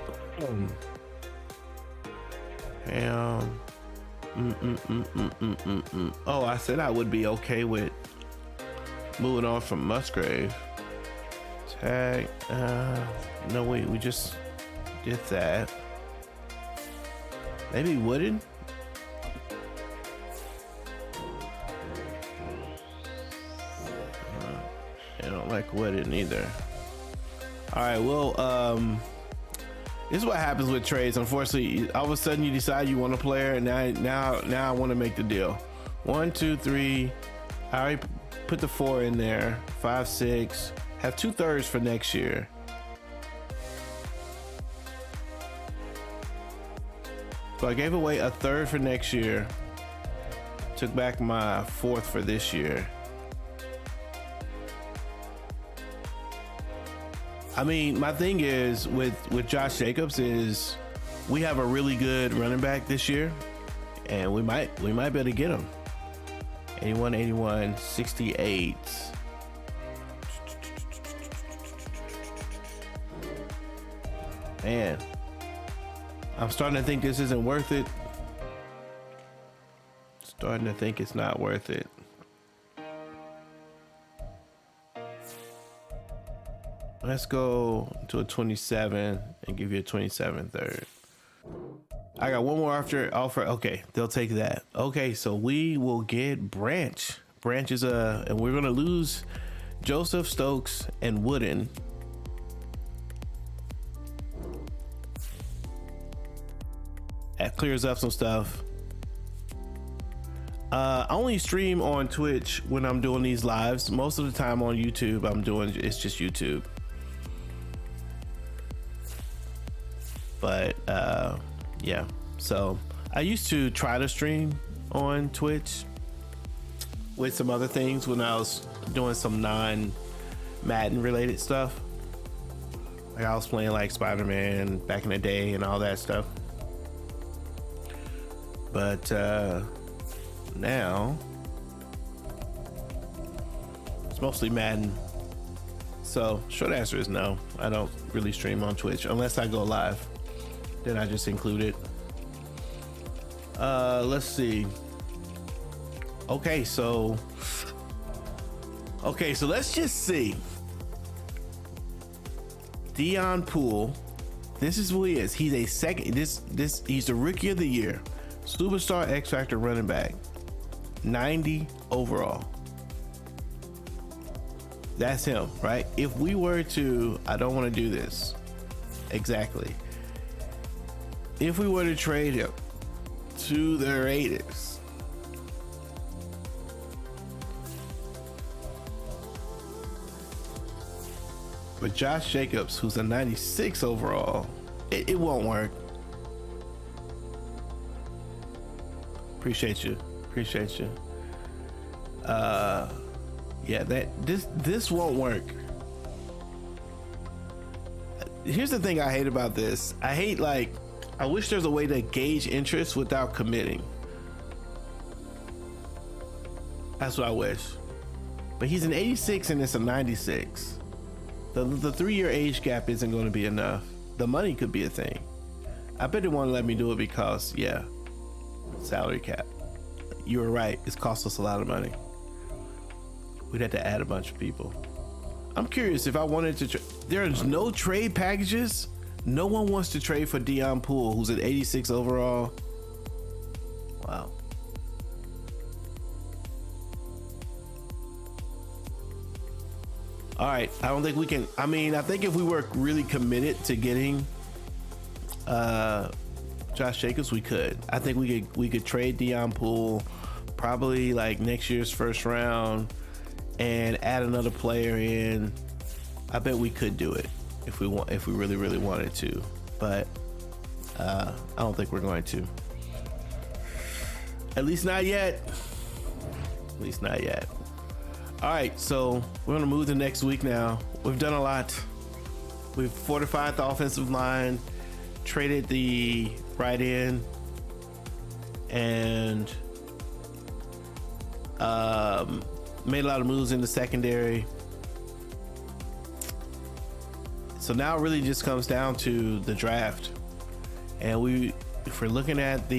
Oh, I said I would be okay with moving on from Musgrave. Tag. No, wait, we just did that. Maybe Wooden? I don't like Wooden either. All right, well, this is what happens with trades. Unfortunately, all of a sudden you decide you want a player, and now I want to make the deal. 1, 2, 3. I already put the 4 in there. 5, 6. Have 2/3 for next year. So I gave away 1/3 for next year. Took back my 4th for this year. I mean, my thing is with Josh Jacobs is we have a really good running back this year, and we might be able to get him. 81, 81, 68. Man, I'm starting to think this isn't worth it. Starting to think it's not worth it. Let's go to a 27 and give you a 27 third. I got one more offer. Okay, they'll take that. Okay, so we will get Branch. Branch is and we're gonna lose Joseph, Stokes, and Wooden. That clears up some stuff. I only stream on Twitch when I'm doing these lives. Most of the time on YouTube, it's just YouTube. But yeah, so I used to try to stream on Twitch with some other things when I was doing some non-Madden related stuff. Like I was playing like Spider-Man back in the day and all that stuff. But now it's mostly Madden. So short answer is no. I don't really stream on Twitch unless I go live. Then I just include it. Let's see. Okay, so let's just see. Dion Poole, this is who he is. He's a second. He's the rookie of the year, superstar X Factor running back, 90 overall. That's him, right? If we were to, I don't want to do this exactly. If we were to trade him to the Raiders, but Josh Jacobs, who's a 96 overall, it won't work. Appreciate you. Yeah, this won't work. Here's the thing I hate about this. I wish there's a way to gauge interest without committing. That's what I wish. But he's an 86 and it's a 96. The 3-year age gap isn't going to be enough. The money could be a thing. I bet they want to let me do it because, yeah, salary cap. You were right. It's cost us a lot of money. We'd have to add a bunch of people. I'm curious if I wanted to. There's no trade packages. No one wants to trade for Dion Poole, who's an 86 overall. Wow. All right, I don't think we can. I mean, I think if we were really committed to getting Josh Jacobs, we could. I think we could trade Dion Poole probably like next year's first round and add another player in. I bet we could do it if we really wanted to, but I don't think we're going to. At least not yet. All right, so we're gonna move to next week now. We've done a lot. We've fortified the offensive line, traded the right end, and made a lot of moves in the secondary. So now it really just comes down to the draft. And if we're looking at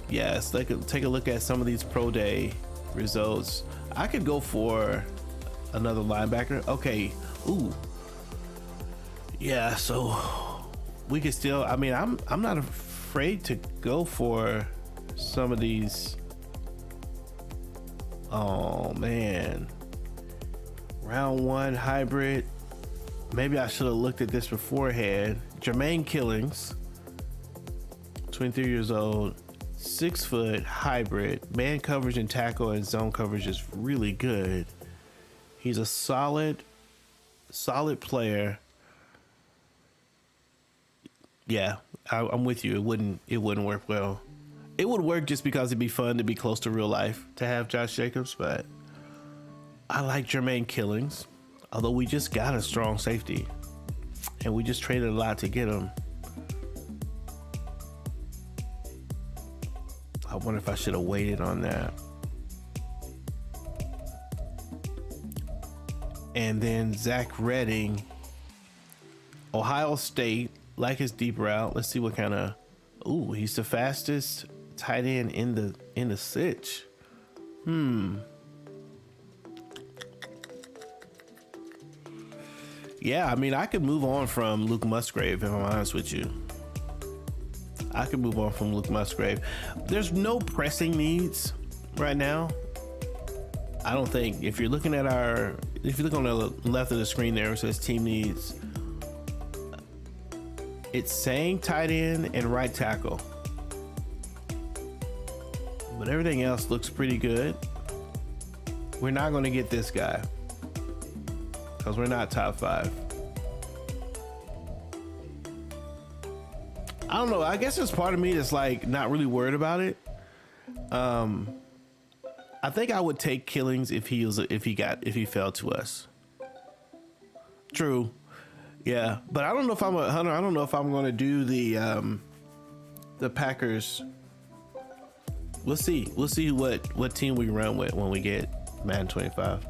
yes, take a look at some of these pro day results. I could go for another linebacker. Okay. Ooh. Yeah, so we could still, I mean, I'm not afraid to go for some of these. Oh man. Round 1 hybrid. Maybe I should have looked at this beforehand. Jermaine Killings, 23 years old, 6 foot, hybrid. Man coverage and tackle and zone coverage is really good. He's a solid player. Yeah, I'm with you. It wouldn't work well. It would work just because it'd be fun to be close to real life to have Josh Jacobs, but I like Jermaine Killings, although we just got a strong safety and we just traded a lot to get him. I wonder if I should have waited on that. And then Zach Redding, Ohio State, like his deep route. Let's see what kind of. Ooh, he's the fastest tight end in the sitch. Yeah, I mean, I could move on from Luke Musgrave, if I'm honest with you. I could move on from Luke Musgrave. There's no pressing needs right now. I don't think. If you look on the left of the screen there, it says team needs. It's saying tight end and right tackle, but everything else looks pretty good. We're not going to get this guy because we're not top 5. I don't know. I guess there's part of me that's like not really worried about it. I think I would take Killings if he fell to us. True. Yeah, but I don't know if I'm a Hunter. I don't know if I'm going to do the Packers. We'll see. We'll see what team we run with when we get Madden 25.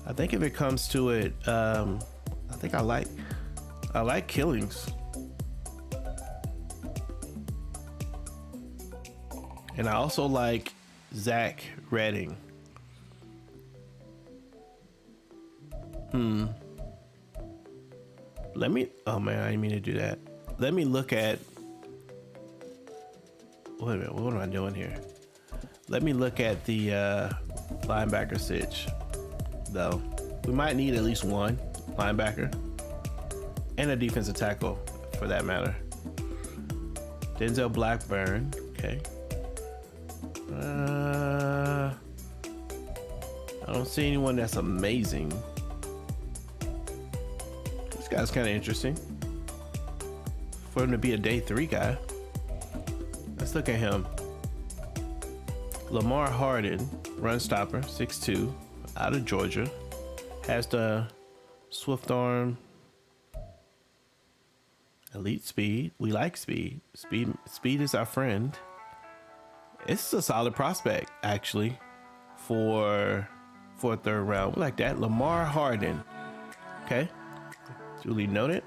I think if it comes to it, I think I like Killings, and I also like Zach Redding. Let me, oh man, I didn't mean to do that. Let me look at, wait a minute, what am I doing here? Let me look at the linebacker sitch, though. We might need at least one linebacker and a defensive tackle for that matter. Denzel Blackburn, okay. I don't see anyone that's amazing. This guy's kind of interesting for him to be a day 3 guy. Let's look at him. Lamar Harden, run stopper, 6'2", out of Georgia. Has the swift arm, elite speed. We like speed. Speed is our friend. It's a solid prospect, actually, for a 3rd round. We like that. Lamar Harden. Okay. Duly noted.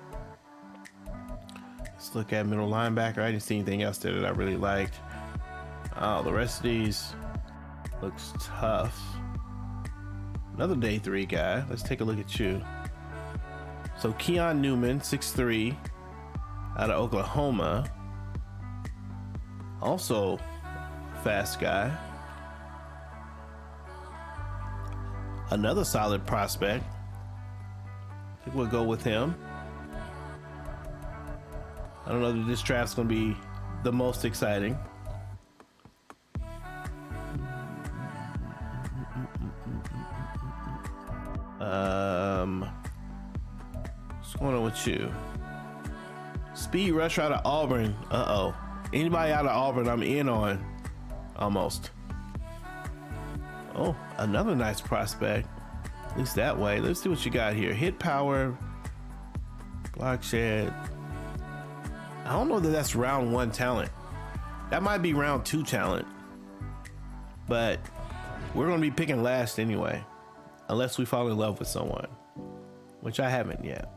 Let's look at middle linebacker. I didn't see anything else there that I really liked. Oh, the rest of these looks tough. Another day 3 guy. Let's take a look at you. So Keon Newman, 6'3", out of Oklahoma. Also fast guy. Another solid prospect. I think we'll go with him. I don't know that this draft's going to be the most exciting. What's going on with you? Speed rusher out of Auburn. Uh-oh. Anybody out of Auburn I'm in on. Almost. Oh, another nice prospect. At least that way. Let's see what you got here. Hit power. Block shed. I don't know that that's round 1 talent. That might be round 2 talent. But we're going to be picking last anyway. Unless we fall in love with someone. Which I haven't yet.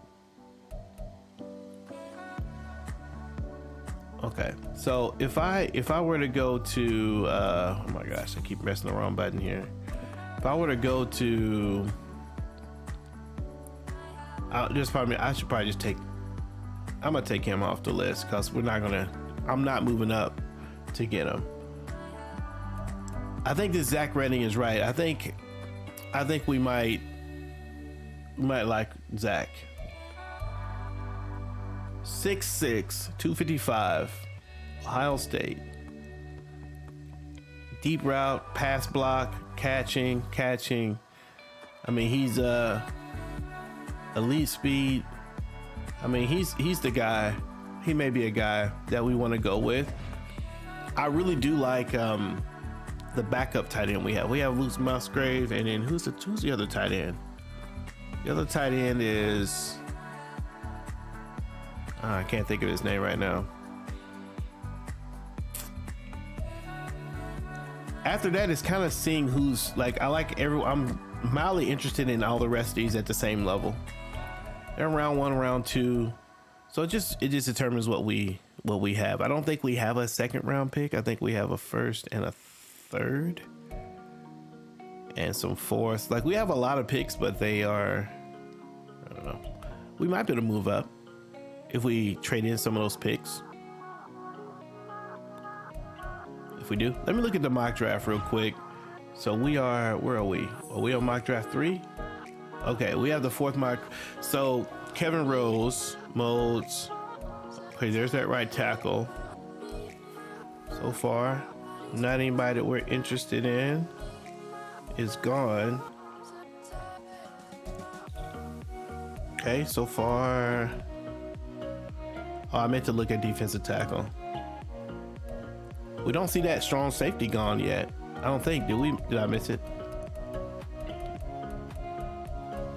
Okay, so if I were to go to oh my gosh, I keep pressing the wrong button here. If I were to go to, I should probably just take. I'm gonna take him off the list because I'm not moving up to get him. I think this Zach Redding is right. I think we might like Zach. 6'6", 255, Ohio State. Deep route, pass block, catching. I mean, he's elite speed. I mean, he's the guy. He may be a guy that we want to go with. I really do like the backup tight end we have. We have Luke Musgrave, and then who's the other tight end? The other tight end is I can't think of his name right now. After that, it's kind of seeing who's like. I'm mildly interested in all the rest of these at the same level. They're round 1, round 2, so it just determines what we have. I don't think we have a 2nd round pick. I think we have a 1st and a 3rd, and some 4th. Like, we have a lot of picks, but they are, I don't know. We might be able to move up if we trade in some of those picks. If we do, let me look at the mock draft real quick. So where are we? Are we on mock draft 3? Okay, we have the 4th mock. So Kevin Rose, modes. Okay, there's that right tackle. So far, not anybody that we're interested in is gone. Okay, so far. Oh, I meant to look at defensive tackle. We don't see that strong safety gone yet. I don't think. Did we? Did I miss it?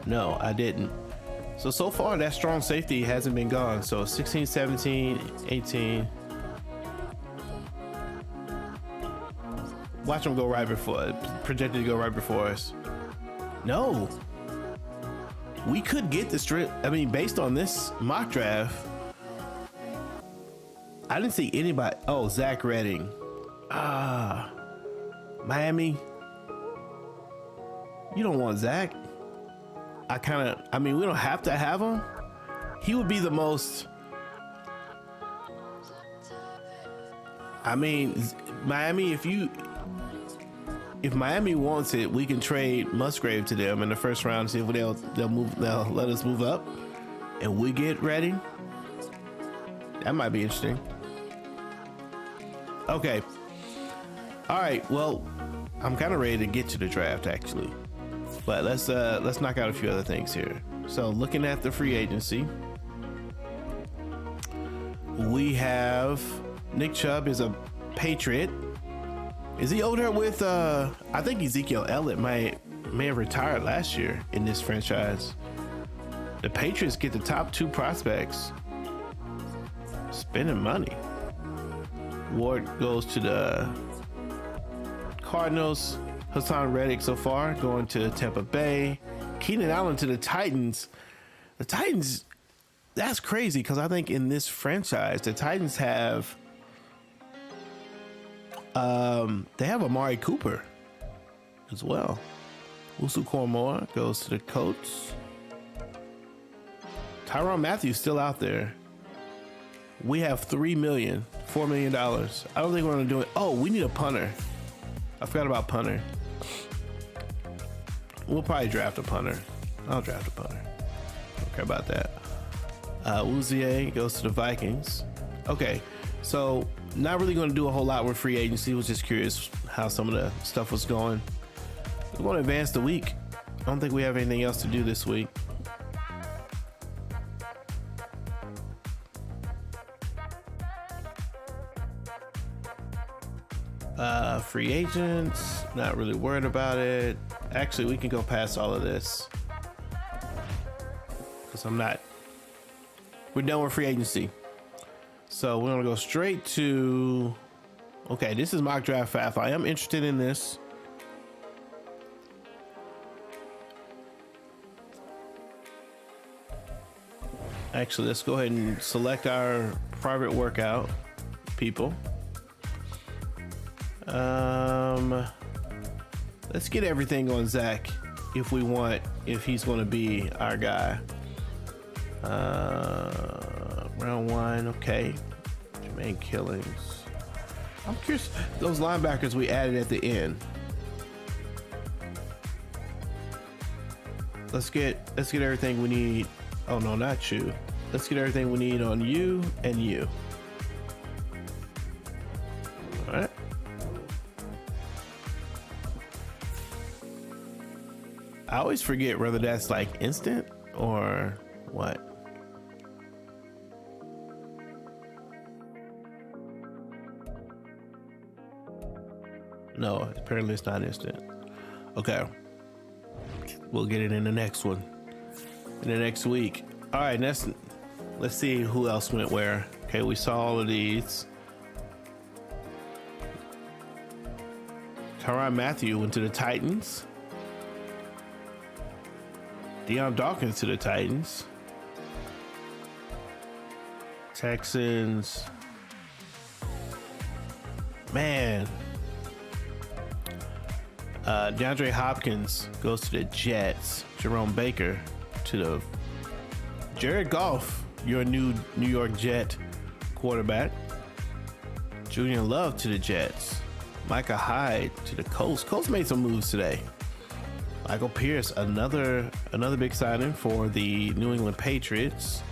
No, I didn't. So far that strong safety hasn't been gone. So 16, 17, 18. Watch them go right before, projected to go right before us. No. We could get the strip. I mean, based on this mock draft, I didn't see anybody. Oh, Zach Redding. Miami. You don't want Zach. I mean, we don't have to have him. He would be the most. I mean, Miami, if Miami wants it, we can trade Musgrave to them in the first round, see if they'll let us move up and we get ready. That might be interesting. Okay. All right. Well, I'm kind of ready to get to the draft actually, but let's knock out a few other things here. So looking at the free agency, we have Nick Chubb is a Patriot. Is he older with I think Ezekiel Elliott may have retired last year in this franchise. The Patriots get the top 2 prospects. Spending money. Ward goes to the Cardinals. Hassan Reddick so far going to Tampa Bay. Keenan Allen to the Titans. The Titans, that's crazy because I think in this franchise the Titans have they have Amari Cooper as well. Usu Cormore goes to the Colts. Tyrann Mathieu still out there. We have $4 million. I don't think we're gonna do it. Oh, we need a punter. I forgot about punter. We'll probably draft a punter. I'll draft a punter. Don't care about that. Uzier goes to the Vikings. Okay, so not really going to do a whole lot with free agency. Was just curious how some of the stuff was going. We're going to advance the week. I don't think we have anything else to do this week. Free agents, not really worried about it. Actually, we can go past all of this because we're done with free agency. So we're gonna go straight to, okay, this is mock draft FAF. I am interested in this. Actually, let's go ahead and select our private workout people. Let's get everything on Zach if he's going to be our guy. Round 1, okay. Jermaine Killings. I'm curious, those linebackers we added at the end. Let's get everything we need. Oh no, not you. Let's get everything we need on you and you. All right. I always forget whether that's like instant or what. No, apparently it's not instant. Okay. We'll get it in the next one. In the next week. All right, let's see who else went where. Okay, we saw all of these. Tyrann Mathieu went to the Titans. Deion Dawkins to the Titans. Texans. Man. DeAndre Hopkins goes to the Jets. Jerome Baker to the Jared Goff, your new New York Jet quarterback. Julian Love to the Jets. Micah Hyde to the Colts. Colts made some moves today. Michael Pierce, another big signing for the New England Patriots.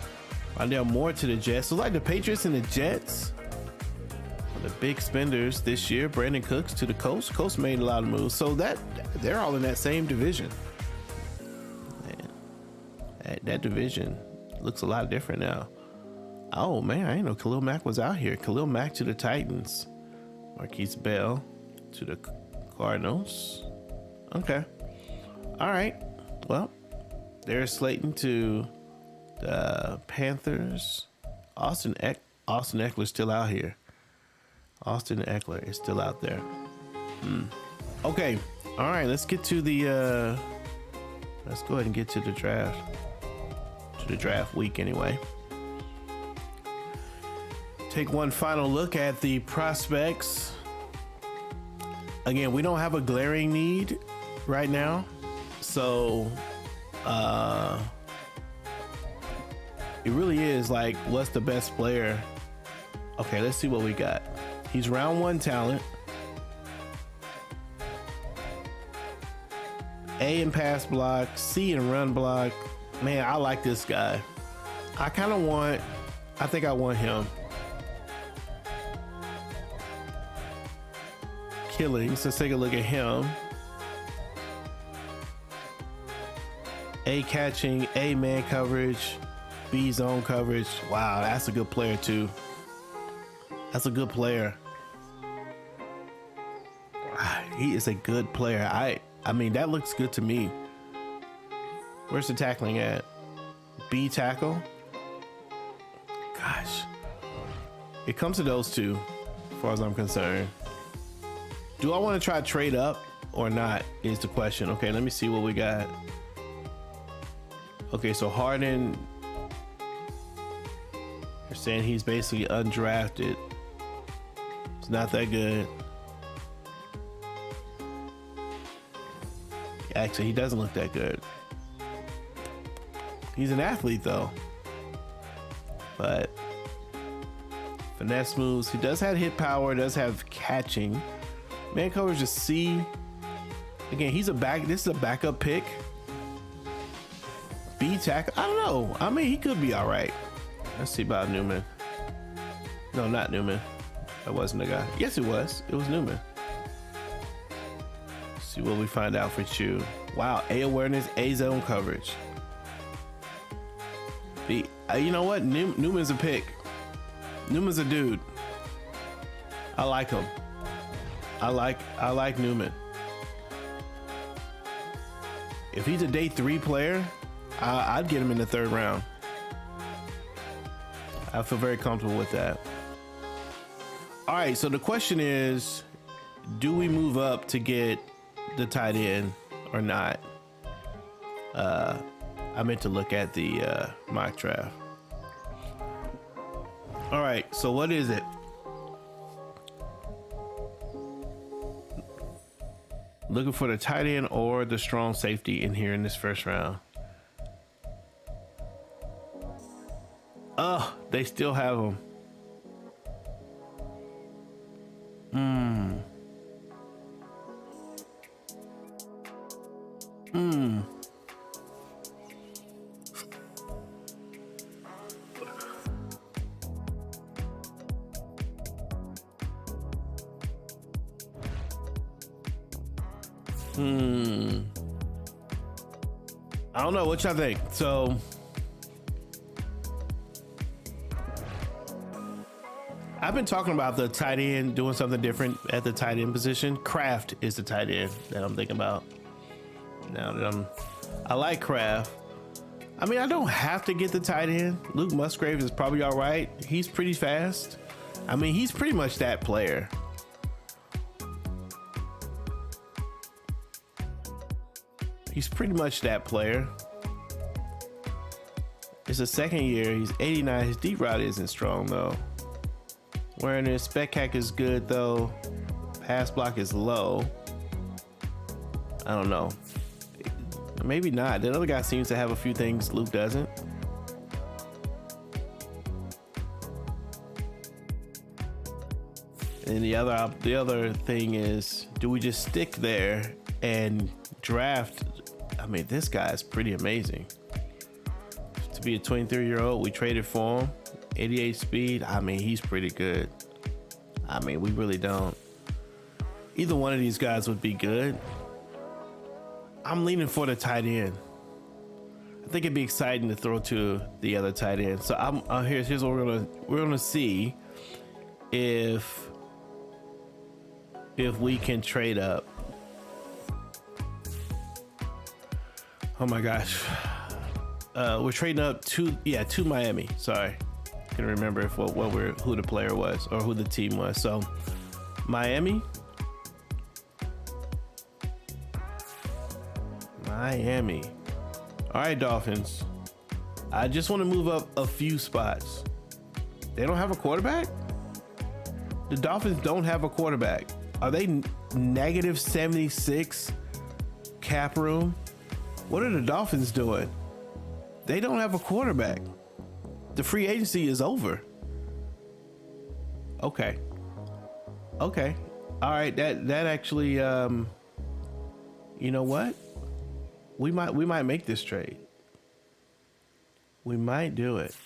Rondale Moore to the Jets. So like the Patriots and the Jets, the big spenders this year. Brandon Cooks to the Colts. Colts made a lot of moves. So that they're all in that same division. Man, that division looks a lot different now. Oh man, I didn't know Khalil Mack was out here. Khalil Mack to the Titans. Marquise Bell to the Cardinals. Okay. All right. Well, they're slating to the Panthers. Austin Eckler's still out here. Austin Eckler is still out there. Okay. All right. Let's get to the. Let's go ahead and get to the draft. To the draft week, anyway. Take one final look at the prospects. Again, we don't have a glaring need right now, so it really is like, what's the best player? Okay, let's see what we got. He's round 1 talent. A in pass block, C in run block. Man, I like this guy. I think I want him. Killings, let's take a look at him. A catching, A man coverage, B zone coverage. Wow, that's a good player too. That's a good player. He is a good player. I mean, that looks good to me. Where's the tackling at? B tackle. Gosh, it comes to those two, as far as I'm concerned. Do I want to try to trade up or not is the question. Okay, let me see what we got. Okay, so Harden, you're saying he's basically undrafted. It's not that good. Actually, he doesn't look that good. He's an athlete though. But finesse moves. He does have hit power, does have catching. Man coverage is C. Again, this is a backup pick. B tackle. I don't know. I mean, he could be all right. Let's see about Newman. No, not Newman. That wasn't the guy. Yes, it was. It was Newman. Let's see what we find out for Chew. Wow, A awareness, A zone coverage. B. You know what? Newman's a pick. Newman's a dude. I like him. I like Newman. If he's a day 3 player, I'd get him in the 3rd round. I feel very comfortable with that. All right, so the question is, do we move up to get the tight end or not? I meant to look at the mock draft. All right, so what is it? Looking for the tight end or the strong safety in here in this 1st round. Oh, they still have them. I don't know what y'all think. So I've been talking about the tight end doing something different at the tight end position. Kraft is the tight end that I'm thinking about. Now that I like Kraft. I mean, I don't have to get the tight end. Luke Musgrave is probably all right. He's pretty fast. I mean, he's pretty much that player. He's pretty much that player. It's a 2nd year. He's 89. His deep route isn't strong though. Wearing his spec hack is good though. Pass block is low. I don't know. Maybe not. The other guy seems to have a few things Luke doesn't. And the other thing is, do we just stick there and draft? I mean, this guy is pretty amazing. to be a 23-year-old. We traded for him. 88 speed. I mean, he's pretty good. I mean, we really don't. Either one of these guys would be good. I'm leaning for the tight end. I think it'd be exciting to throw to the other tight end. So here's what we're gonna see if we can trade up. Oh my gosh. We're trading up to Miami. Sorry. I can remember who the player was or who the team was. So Miami. All right, Dolphins. I just want to move up a few spots. They don't have a quarterback? The Dolphins don't have a quarterback. Are they negative 76 cap room? What are the Dolphins doing? They don't have a quarterback. The free agency is over. Okay. All right, that actually you know what? We might make this trade. We might do it.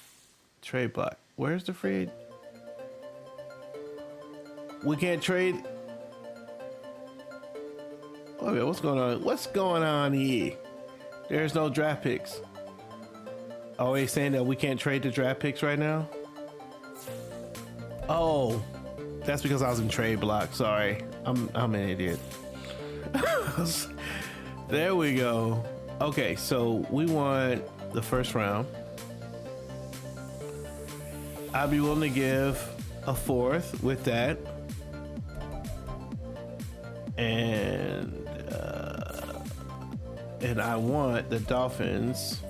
Trade block. Where's the free? We can't trade. Oh yeah, what's going on? What's going on here? There's no draft picks. Oh, they saying that we can't trade the draft picks right now? Oh, that's because I was in trade block. Sorry, I'm an idiot. There we go. Okay, so we want the first round. I'd be willing to give a fourth with that. And I want the Dolphins.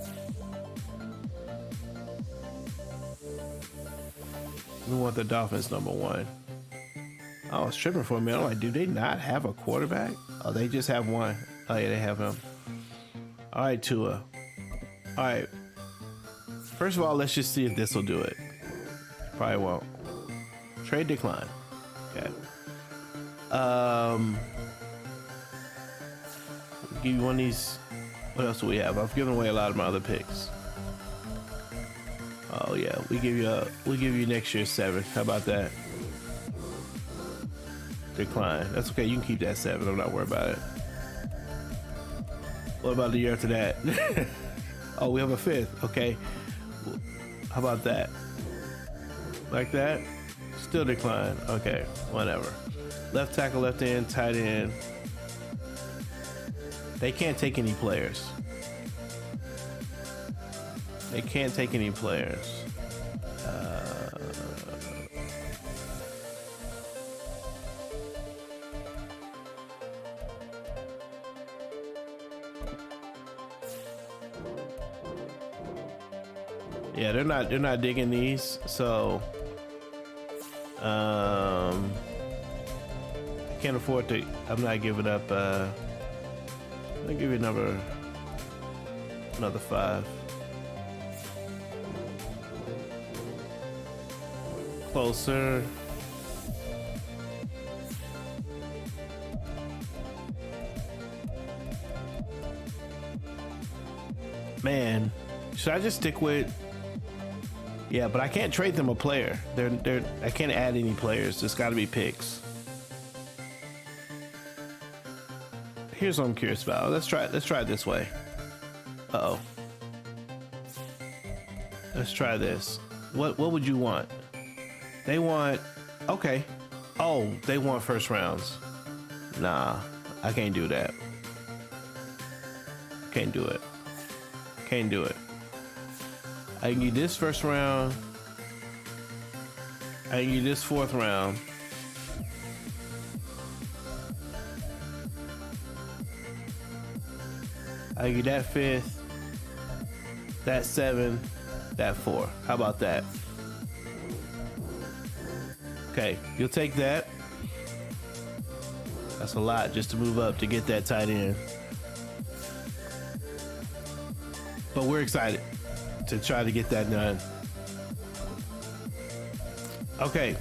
We want the Dolphins number one. I was tripping for a minute. I'm like, do they not have a quarterback? Oh, they just have one. Oh yeah, they have him. All right, Tua. All right. First of all, let's just see if this will do it. Probably won't. Trade decline. Okay. Give you one of these. What else do we have? I've given away a lot of my other picks. Oh yeah, we give you next year's 7. How about that? Decline. That's okay. You can keep that 7. I'm not worried about it. What about the year after that? Oh, we have a 5th. Okay. How about that? Like that? Still decline. Okay. Whatever. Left tackle, left end, tight end. They can't take any players. They can't take any players. Yeah, they're not digging these, so I can't afford to. I'm not giving up. I'll give you another 5. Closer. Man, should I just stick with? Yeah, but I can't trade them a player. I can't add any players. It's got to be picks. Here's what I'm curious about. Let's try it this way. Uh-oh. Let's try this. What would you want? They want, okay. Oh, they want first rounds. Nah, I can't do that. Can't do it. Can't do it. I can give you this first round. I can give you this 4th round. I give you that 5th, that 7, that 4. How about that? Okay, you'll take that. That's a lot just to move up to get that tight end. But we're excited to try to get that done. Okay.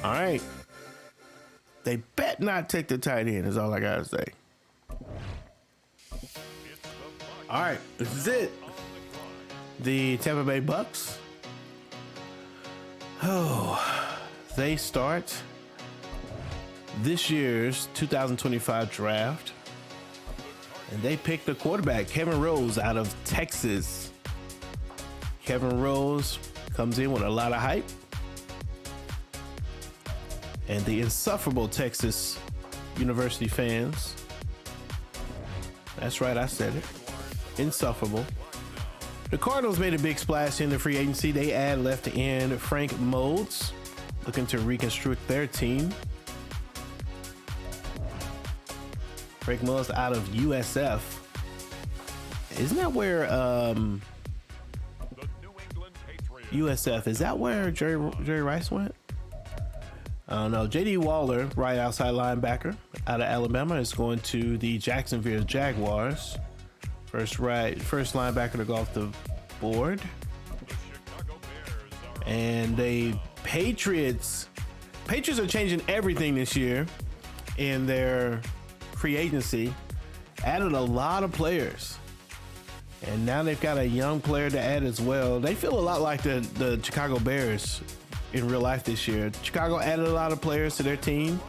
All right. They bet not take the tight end is all I gotta say. All right, this is it. The Tampa Bay Bucks. Oh, they start this year's 2025 draft, and they picked the quarterback, Kevin Rose, out of Texas. Kevin Rose comes in with a lot of hype, and the insufferable Texas University fans, that's right, I said it, insufferable. The Cardinals made a big splash in the free agency. They add left end Frank Moulds, looking to reconstruct their team. Frank Moulds out of USF. Isn't that where USF, is that where Jerry Rice went? I don't know. JD Waller, right outside linebacker out of Alabama, is going to the Jacksonville Jaguars. First linebacker to go off the board. And the Patriots are changing everything this year in their free agency. Added a lot of players. And now they've got a young player to add as well. They feel a lot like the Chicago Bears in real life this year. Chicago added a lot of players to their team.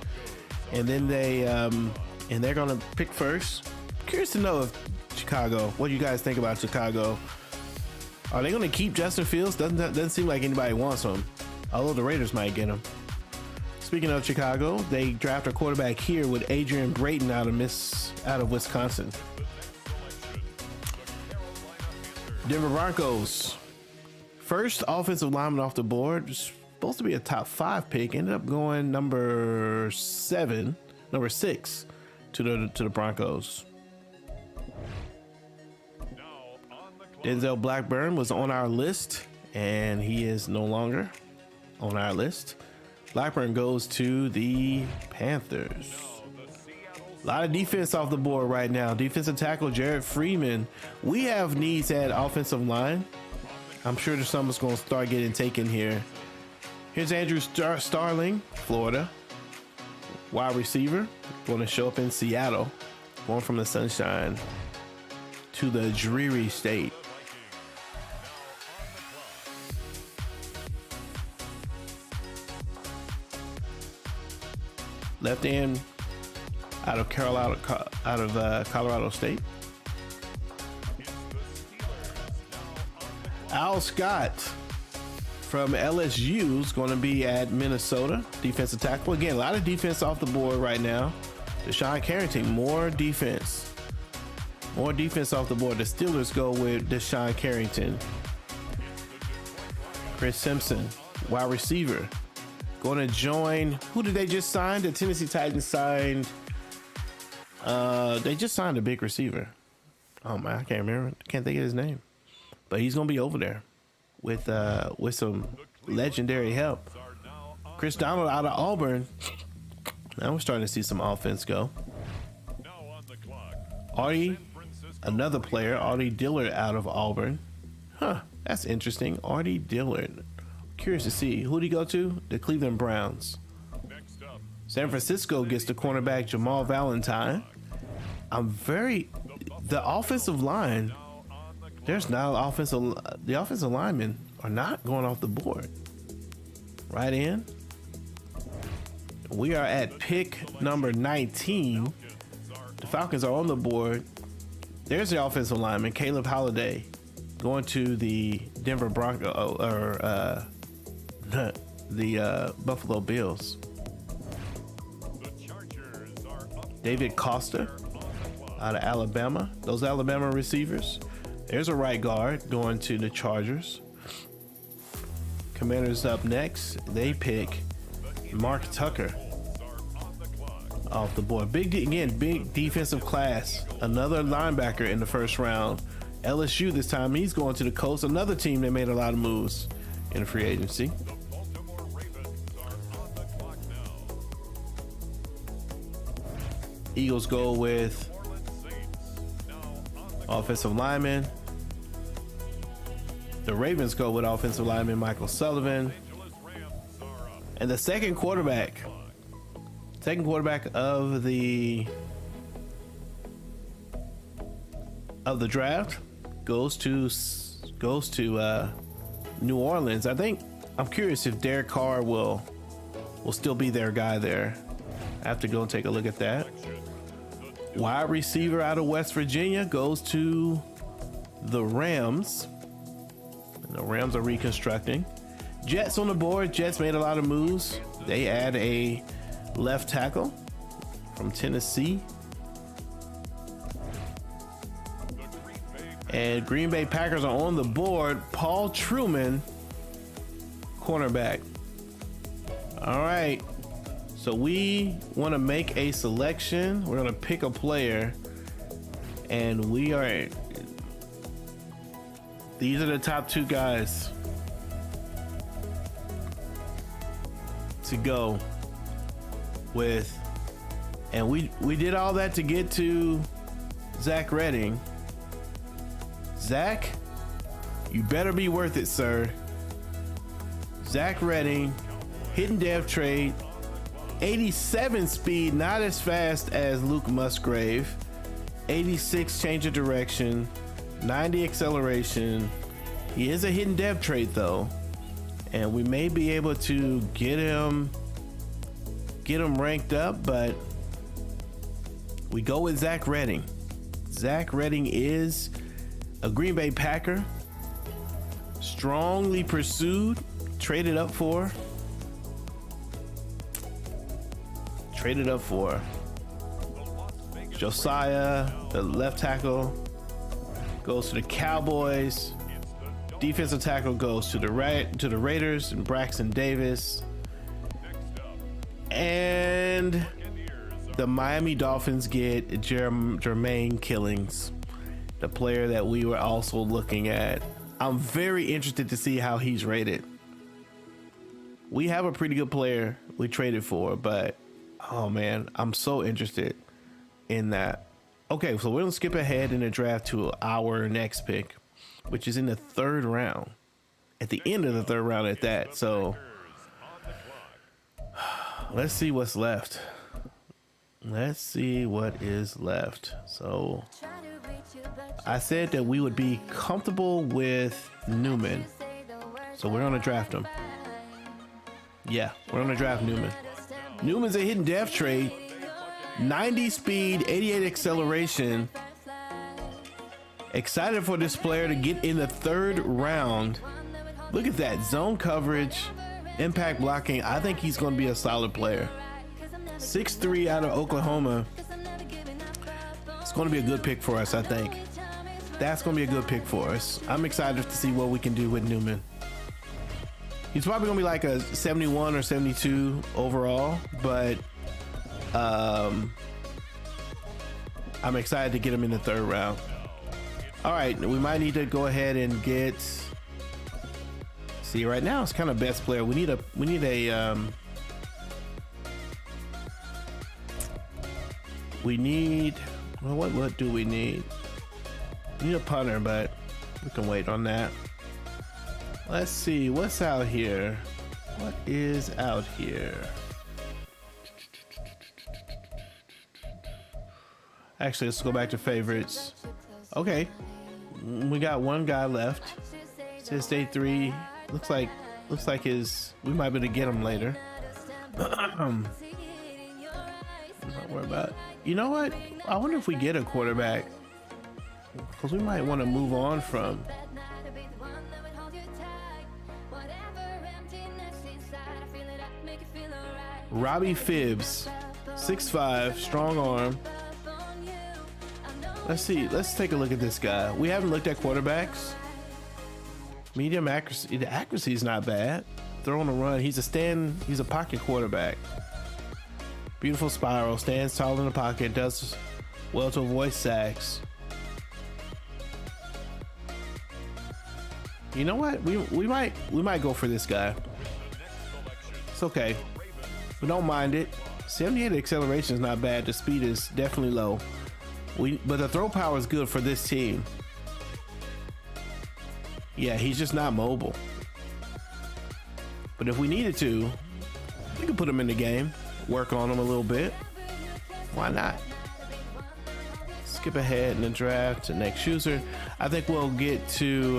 And then they're going to pick first. Curious to know if Chicago, what do you guys think about Chicago? Are they going to keep Justin Fields? Doesn't seem like anybody wants him, although the Raiders might get him. Speaking of Chicago, they draft a quarterback here with Adrian Brayton out of Wisconsin. Denver Broncos, first offensive lineman off the board, supposed to be a top 5 pick, ended up going number 6 to the Broncos. Denzel Blackburn was on our list, and he is no longer on our list. Blackburn goes to the Panthers. A lot of defense off the board right now. Defensive tackle Jared Freeman. We have needs at offensive line. I'm sure there's something's going to start getting taken here. Here's Andrew Starling, Florida. Wide receiver. Going to show up in Seattle. Going from the sunshine to the dreary state. Left end out of Colorado State. Al Scott from LSU is going to be at Minnesota. Defensive tackle. Again, a lot of defense off the board right now. Deshaun Carrington, more defense. More defense off the board. The Steelers go with Deshaun Carrington. Chris Simpson, wide receiver. Going to join, who did they just sign? The Tennessee Titans signed, they just signed a big receiver. Oh man, I can't remember. Can't think of his name. But he's going to be over there with some legendary help. Chris Donald out of Auburn. Now we're starting to see some offense go. Artie, another player, Artie Dillard out of Auburn. Huh, that's interesting. Artie Dillard. Curious to see, who did he go to? The Cleveland Browns. San Francisco gets the cornerback Jamal Valentine. The offensive line, the offensive linemen are not going off the board. Right in. We are at pick number 19. The Falcons are on the board. There's the offensive lineman, Caleb Holiday, going to the Denver Broncos, the Buffalo Bills. David Costa out of Alabama. Those Alabama receivers. There's a right guard going to the Chargers. Commanders up next. They pick Mark Tucker off the board. Big defensive class. Another linebacker in the first round. LSU this time. He's going to the Colts. Another team that made a lot of moves in the free agency. Eagles go with offensive lineman. The Ravens go with offensive lineman Michael Sullivan. And the second quarterback of the draft goes to goes to New Orleans. I'm curious if Derek Carr will still be their guy there. I have to go and take a look at that. Wide receiver out of West Virginia goes to the Rams. And the Rams are reconstructing. Jets on the board. Jets made a lot of moves. They add a left tackle from Tennessee. And Green Bay Packers are on the board. Paul Truman, cornerback. All right. So we want to make a selection. We're going to pick a player. And these are the top two guys to go with. And we did all that to get to Zach Redding. Zach, you better be worth it, sir. Zach Redding, hidden dev trade, 87 speed, not as fast as Luke Musgrave, 86 change of direction, 90 acceleration. He is a hidden dev trait though, and we may be able to get him ranked up, but we go with Zach Redding. Zach Redding is a Green Bay Packer, strongly pursued, traded up for Josiah, the left tackle, goes to the Cowboys. Defensive tackle goes to the Raiders and Braxton Davis. And the Miami Dolphins get Jermaine Killings, the player that we were also looking at. I'm very interested to see how he's rated. We have a pretty good player we traded for, but oh man, I'm so interested in that. Okay, so we're gonna skip ahead in the draft to our next pick, which is in the third round, at the end of the third round at that. So let's see what's left. Let's see what is left. So I said that we would be comfortable with Newman, so we're gonna draft him. Yeah, we're gonna draft Newman. Newman's a hidden dev trade, 90 speed, 88 acceleration. Excited for this player to get in the third round. Look at that zone coverage, impact blocking. I think he's going to be a solid player. 6'3" out of Oklahoma. It's going to be a good pick for us, I think. That's going to be a good pick for us. I'm excited to see what we can do with Newman. He's probably going to be like a 71 or 72 overall, but I'm excited to get him in the third round. All right, we might need to go ahead and get. See, right now it's kind of best player. We need a what do we need? We need a punter, but we can wait on that. Let's see what's out here. What is out here? Actually, let's go back to favorites. Okay, we got one guy left. It says day 3. Looks like we might be able to get him later. I'm not worried about it. You know what? I wonder if we get a quarterback, because we might want to move on from. Robbie Phibbs, 6'5", strong arm. Let's see. Let's take a look at this guy. We haven't looked at quarterbacks. Medium accuracy. The accuracy is not bad. Throw on a run. He's a pocket quarterback. Beautiful spiral. Stands tall in the pocket. Does well to avoid sacks. You know what? We might go for this guy. It's okay. We don't mind it. 78 acceleration is not bad. The speed is definitely low. But the throw power is good for this team. Yeah, he's just not mobile. But if we needed to, we could put him in the game, work on him a little bit. Why not? Skip ahead in the draft to next user. I think we'll get to,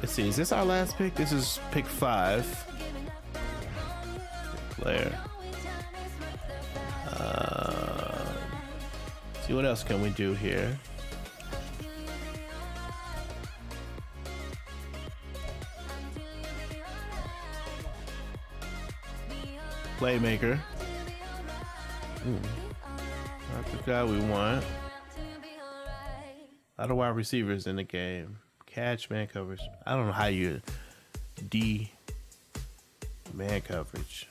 let's see, is this our last pick? This is pick 5. Player. See what else can we do here? Playmaker. Not the guy we want. A lot of wide receivers in the game. Catch, man coverage. I don't know how you D man coverage.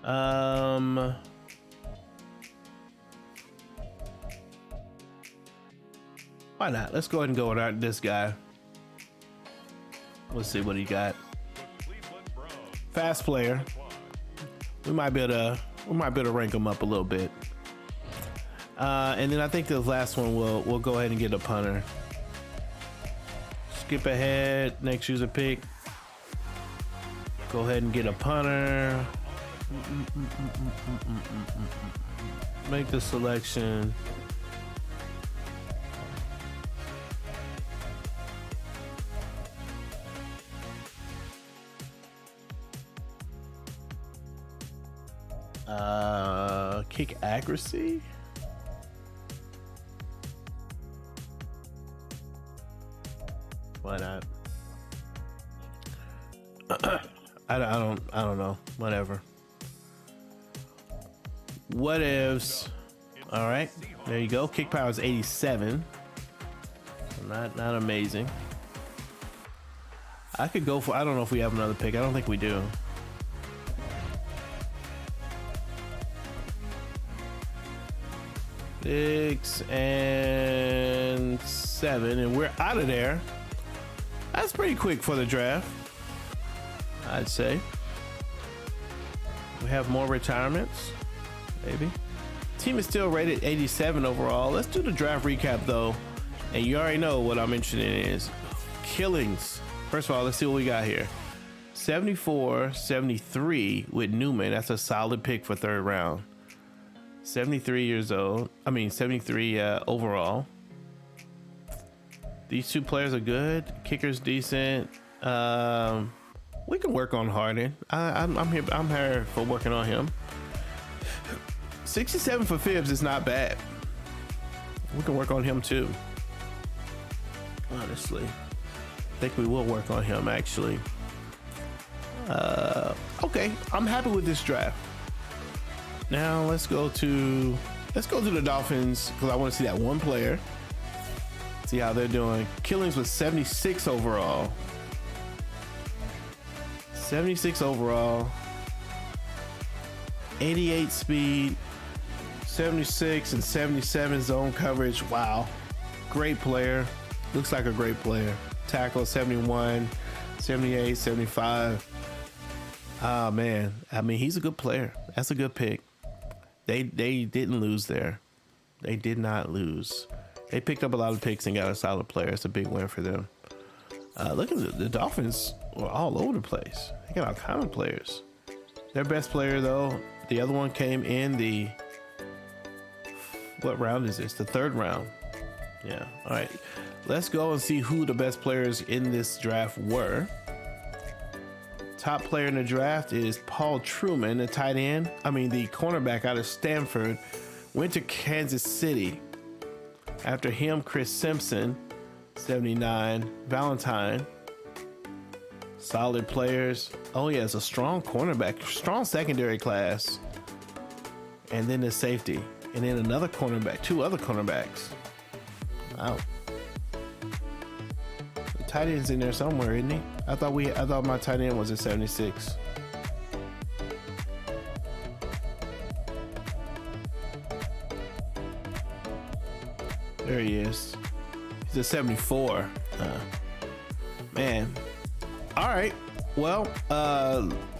Why not? Let's go ahead and go with this guy. Let's see what he got. Fast player. We might be able to rank him up a little bit. And then I think the last one we'll go ahead and get a punter. Skip ahead. Next user pick. Go ahead and get a punter. Make the selection. Kick accuracy. Why not? I don't know. Whatever. What ifs? All right, there you go. Kick power is 87. Not amazing. I could go for. I don't know if we have another pick. I don't think we do. 6 and 7, and we're out of there. That's pretty quick for the draft, I'd say. We have more retirements, maybe. Team is still rated 87 overall. Let's do the draft recap though, and you already know what I'm interested in is killings. First of all, let's see what we got here. 74, 73 with Newman. That's a solid pick for 3rd round. 73 years old. I mean, 73 overall. These two players are good. Kicker's decent. We can work on Harden. I'm here for working on him. 67 for Phibbs is not bad. We can work on him too. Honestly, I think we will work on him actually. Okay, I'm happy with this draft. Now let's go to the Dolphins because I want to see that one player. See how they're doing. Killings was 76 overall. 76 overall. 88 speed. 76 and 77 zone coverage. Wow. Great player. Looks like a great player. Tackle 71, 78, 75. Ah, man. I mean, he's a good player. That's a good pick. They didn't lose there. They did not lose. They picked up a lot of picks and got a solid player. It's a big win for them. Look at the Dolphins were all over the place. They got all kinds of players. Their best player, though, the other one came in the... What round is this? The 3rd round. Yeah. All right. Let's go and see who the best players in this draft were. Top player in the draft is Paul Truman, the the cornerback out of Stanford, went to Kansas City. After him, Chris Simpson, 79, Valentine. Solid players. Oh yeah, it's a strong cornerback, strong secondary class. And then the safety. And then another cornerback, 2 other cornerbacks. Wow. The tight end's in there somewhere, isn't he? I thought my tight end was at 76. There he is. He's at 74. Man. All right. Well,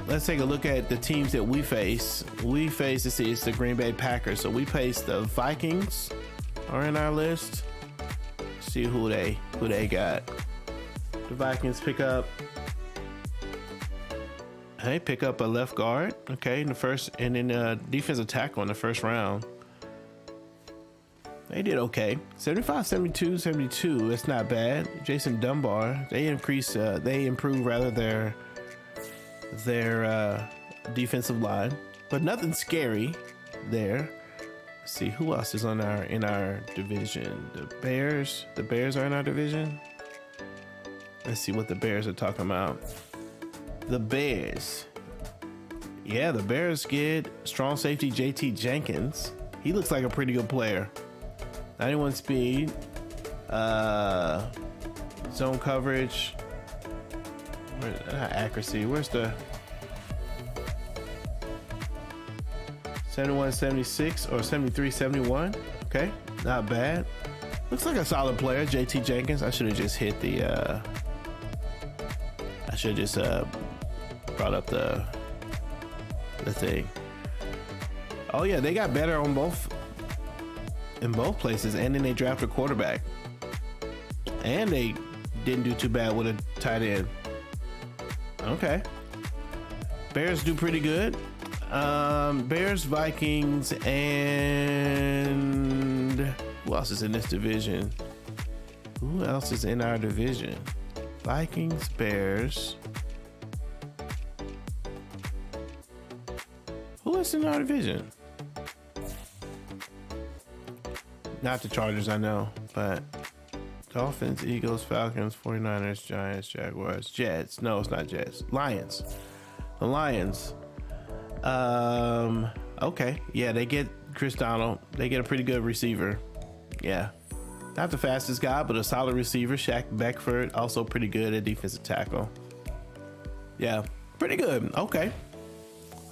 let's take a look at the teams that we face. Let's see, it's the Green Bay Packers. So we face the Vikings are in our list. Let's see who they got. The Vikings pick up Hey, pick up a left guard. Okay, in the first, and then defensive tackle in the first round. They did okay. 75, 72, 72. That's not bad. Jason Dunbar. They improved rather their defensive line, but nothing scary there. Let's see who else is in our division. The Bears. The Bears are in our division. Let's see what the Bears are talking about. The Bears. Yeah, the Bears get strong safety JT Jenkins. He looks like a pretty good player. 91 speed. Zone coverage. Accuracy. Where's the 71, 76 or 73, 71? Okay, not bad. Looks like a solid player, JT Jenkins. I should have just hit the. I should have just brought up the thing. Oh yeah, they got better on in both places, and then they drafted a quarterback, and they didn't do too bad with a tight end. Okay, Bears do pretty good. Bears, Vikings, and who else is in this division? Who else is in our division? Vikings, Bears. Who is in our division? Not the Chargers, I know, but Dolphins, Eagles, Falcons, 49ers, Giants, Jaguars, Jets. No, it's not Jets. Lions. The Lions. Okay. Yeah, they get Chris Donald. They get a pretty good receiver. Yeah. Not the fastest guy, but a solid receiver. Shaq Beckford, also pretty good at defensive tackle. Yeah, pretty good. Okay.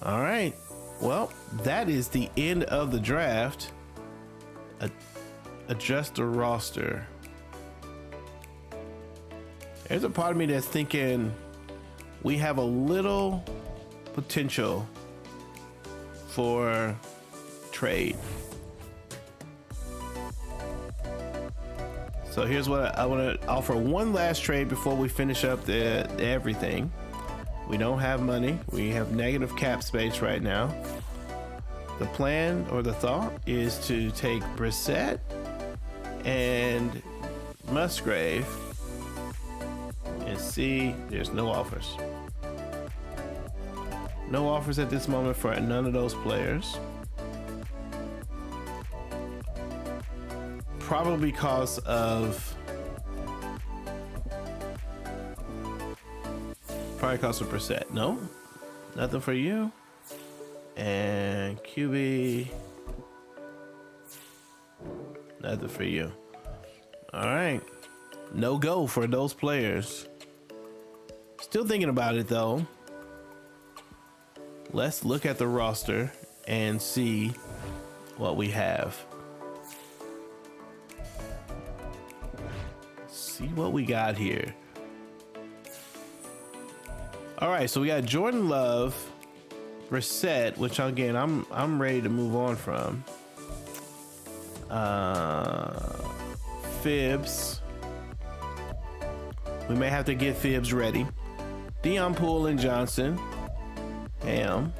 All right. Well, that is the end of the draft. Adjust the roster. There's a part of me that's thinking we have a little potential for trade. So here's what I want to offer: one last trade before we finish up the everything. We don't have money. We have negative cap space right now. The plan or the thought is to take Brissett and Musgrave and see. There's no offers. No offers at this moment for none of those players. Probably because of Brissett. No, nothing for you. And QB, nothing for you. All right, no go for those players. Still thinking about it though. Let's look at the roster and see what we have. See what we got here. All right, so we got Jordan Love, Brissett, which again I'm ready to move on from. Phibbs. We may have to get Phibbs ready. Deion Poole and Johnson. Ham.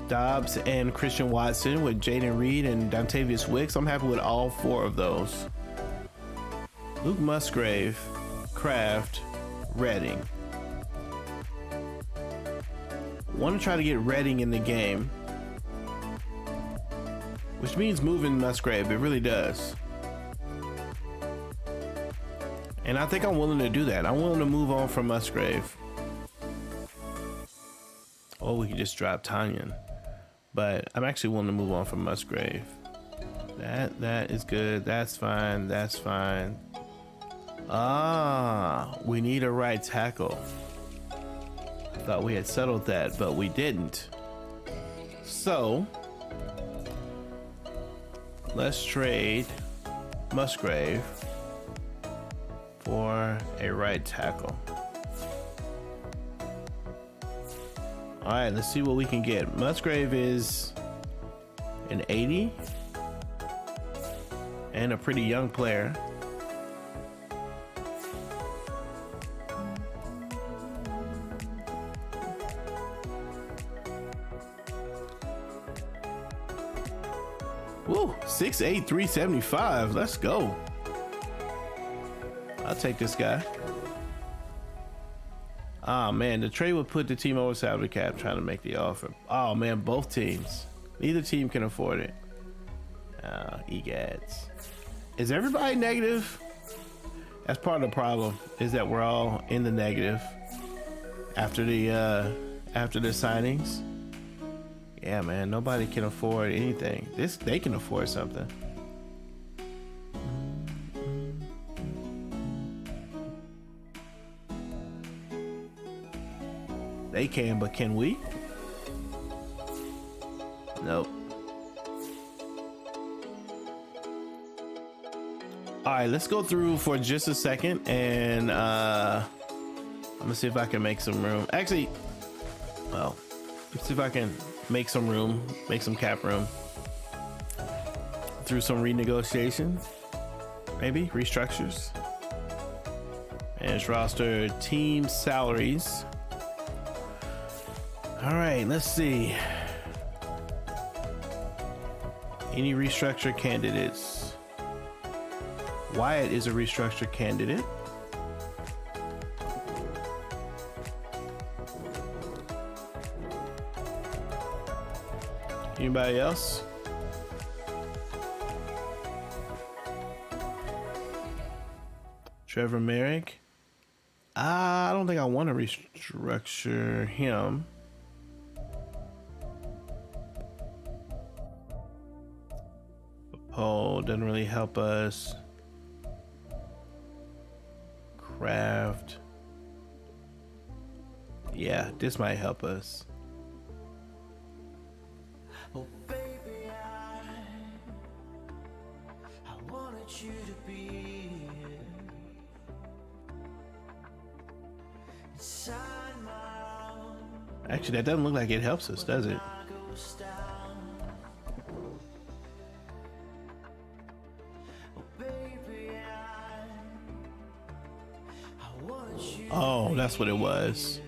Dobbs and Christian Watson with Jaden Reed and Dontavius Wicks. I'm happy with all four of those. Luke Musgrave, Kraft, Redding. Want to try to get Redding in the game, which means moving Musgrave. It really does. And I think I'm willing to do that. I'm willing to move on from Musgrave. Or we could just drop Tanyan. But I'm actually willing to move on from Musgrave. That is good. That's fine. That's fine. We need a right tackle. I thought we had settled that, but we didn't. So let's trade Musgrave for a right tackle. All right, let's see what we can get. Musgrave is an 80 and a pretty young player. Woo, 6'8", 375. Let's go. I'll take this guy. Oh man, the trade would put the team over salary cap trying to make the offer. Oh man, both teams. Neither team can afford it. Egads. Is everybody negative? That's part of the problem, is that we're all in the negative after the signings. Yeah man, nobody can afford anything. They can afford something. They can, but can we? Nope. All right, let's go through for just a second, and I'm gonna see if I can make some room. Actually, well, let's see if I can make some room, make some cap room through some renegotiation, maybe restructures. Manage roster, team salaries. All right, let's see. Any restructure candidates? Wyatt is a restructure candidate. Anybody else? Trevor Merrick. I don't think I want to restructure him. Oh, doesn't really help us. Craft. Yeah, this might help us. Oh baby, I wanted you to be inside my arms. Actually, that doesn't look like it helps us, does it? Oh, that's what it was.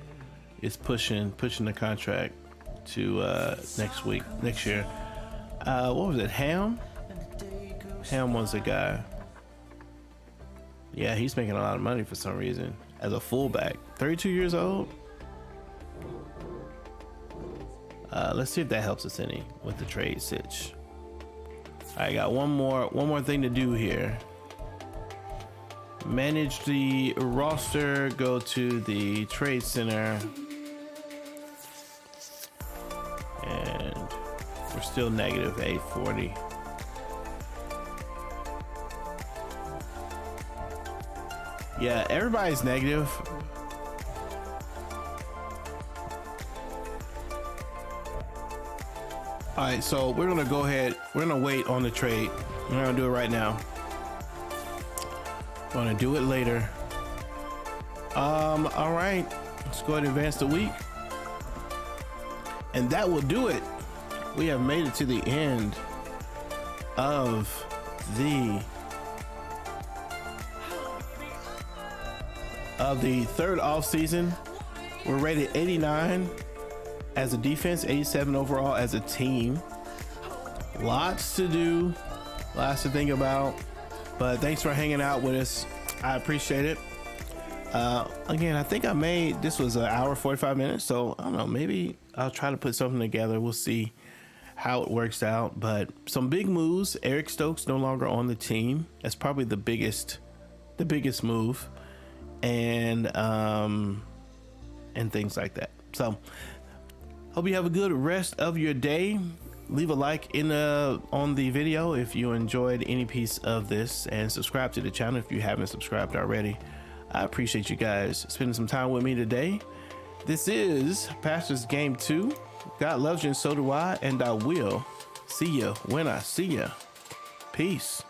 It's pushing the contract to next year. What was it? Ham was the guy. Yeah, he's making a lot of money for some reason as a fullback. 32 years old. Let's see if that helps us any with the trade sitch. I got one more thing to do here. Manage the roster, go to the trade center, and we're still negative 840. Yeah, everybody's negative. All right, so we're gonna go ahead. We're gonna wait on the trade. We're gonna do it right now. Gonna do it later. All right, let's go ahead and advance the week, and that will do it. We have made it to the end of the third off season. We're rated 89 as a defense, 87 overall as a team. Lots to do, lots to think about. But thanks for hanging out with us. I appreciate it. Again, I think this was an hour, 45 minutes. So I don't know, maybe I'll try to put something together. We'll see how it works out. But some big moves. Eric Stokes no longer on the team. That's probably the biggest move. And things like that. So hope you have a good rest of your day. Leave a like on the video if you enjoyed any piece of this, and subscribe to the channel if you haven't subscribed already. I appreciate you guys spending some time with me today. This is Pastor's Game 2. God loves you and so do I, and I will see you when I see you. Peace.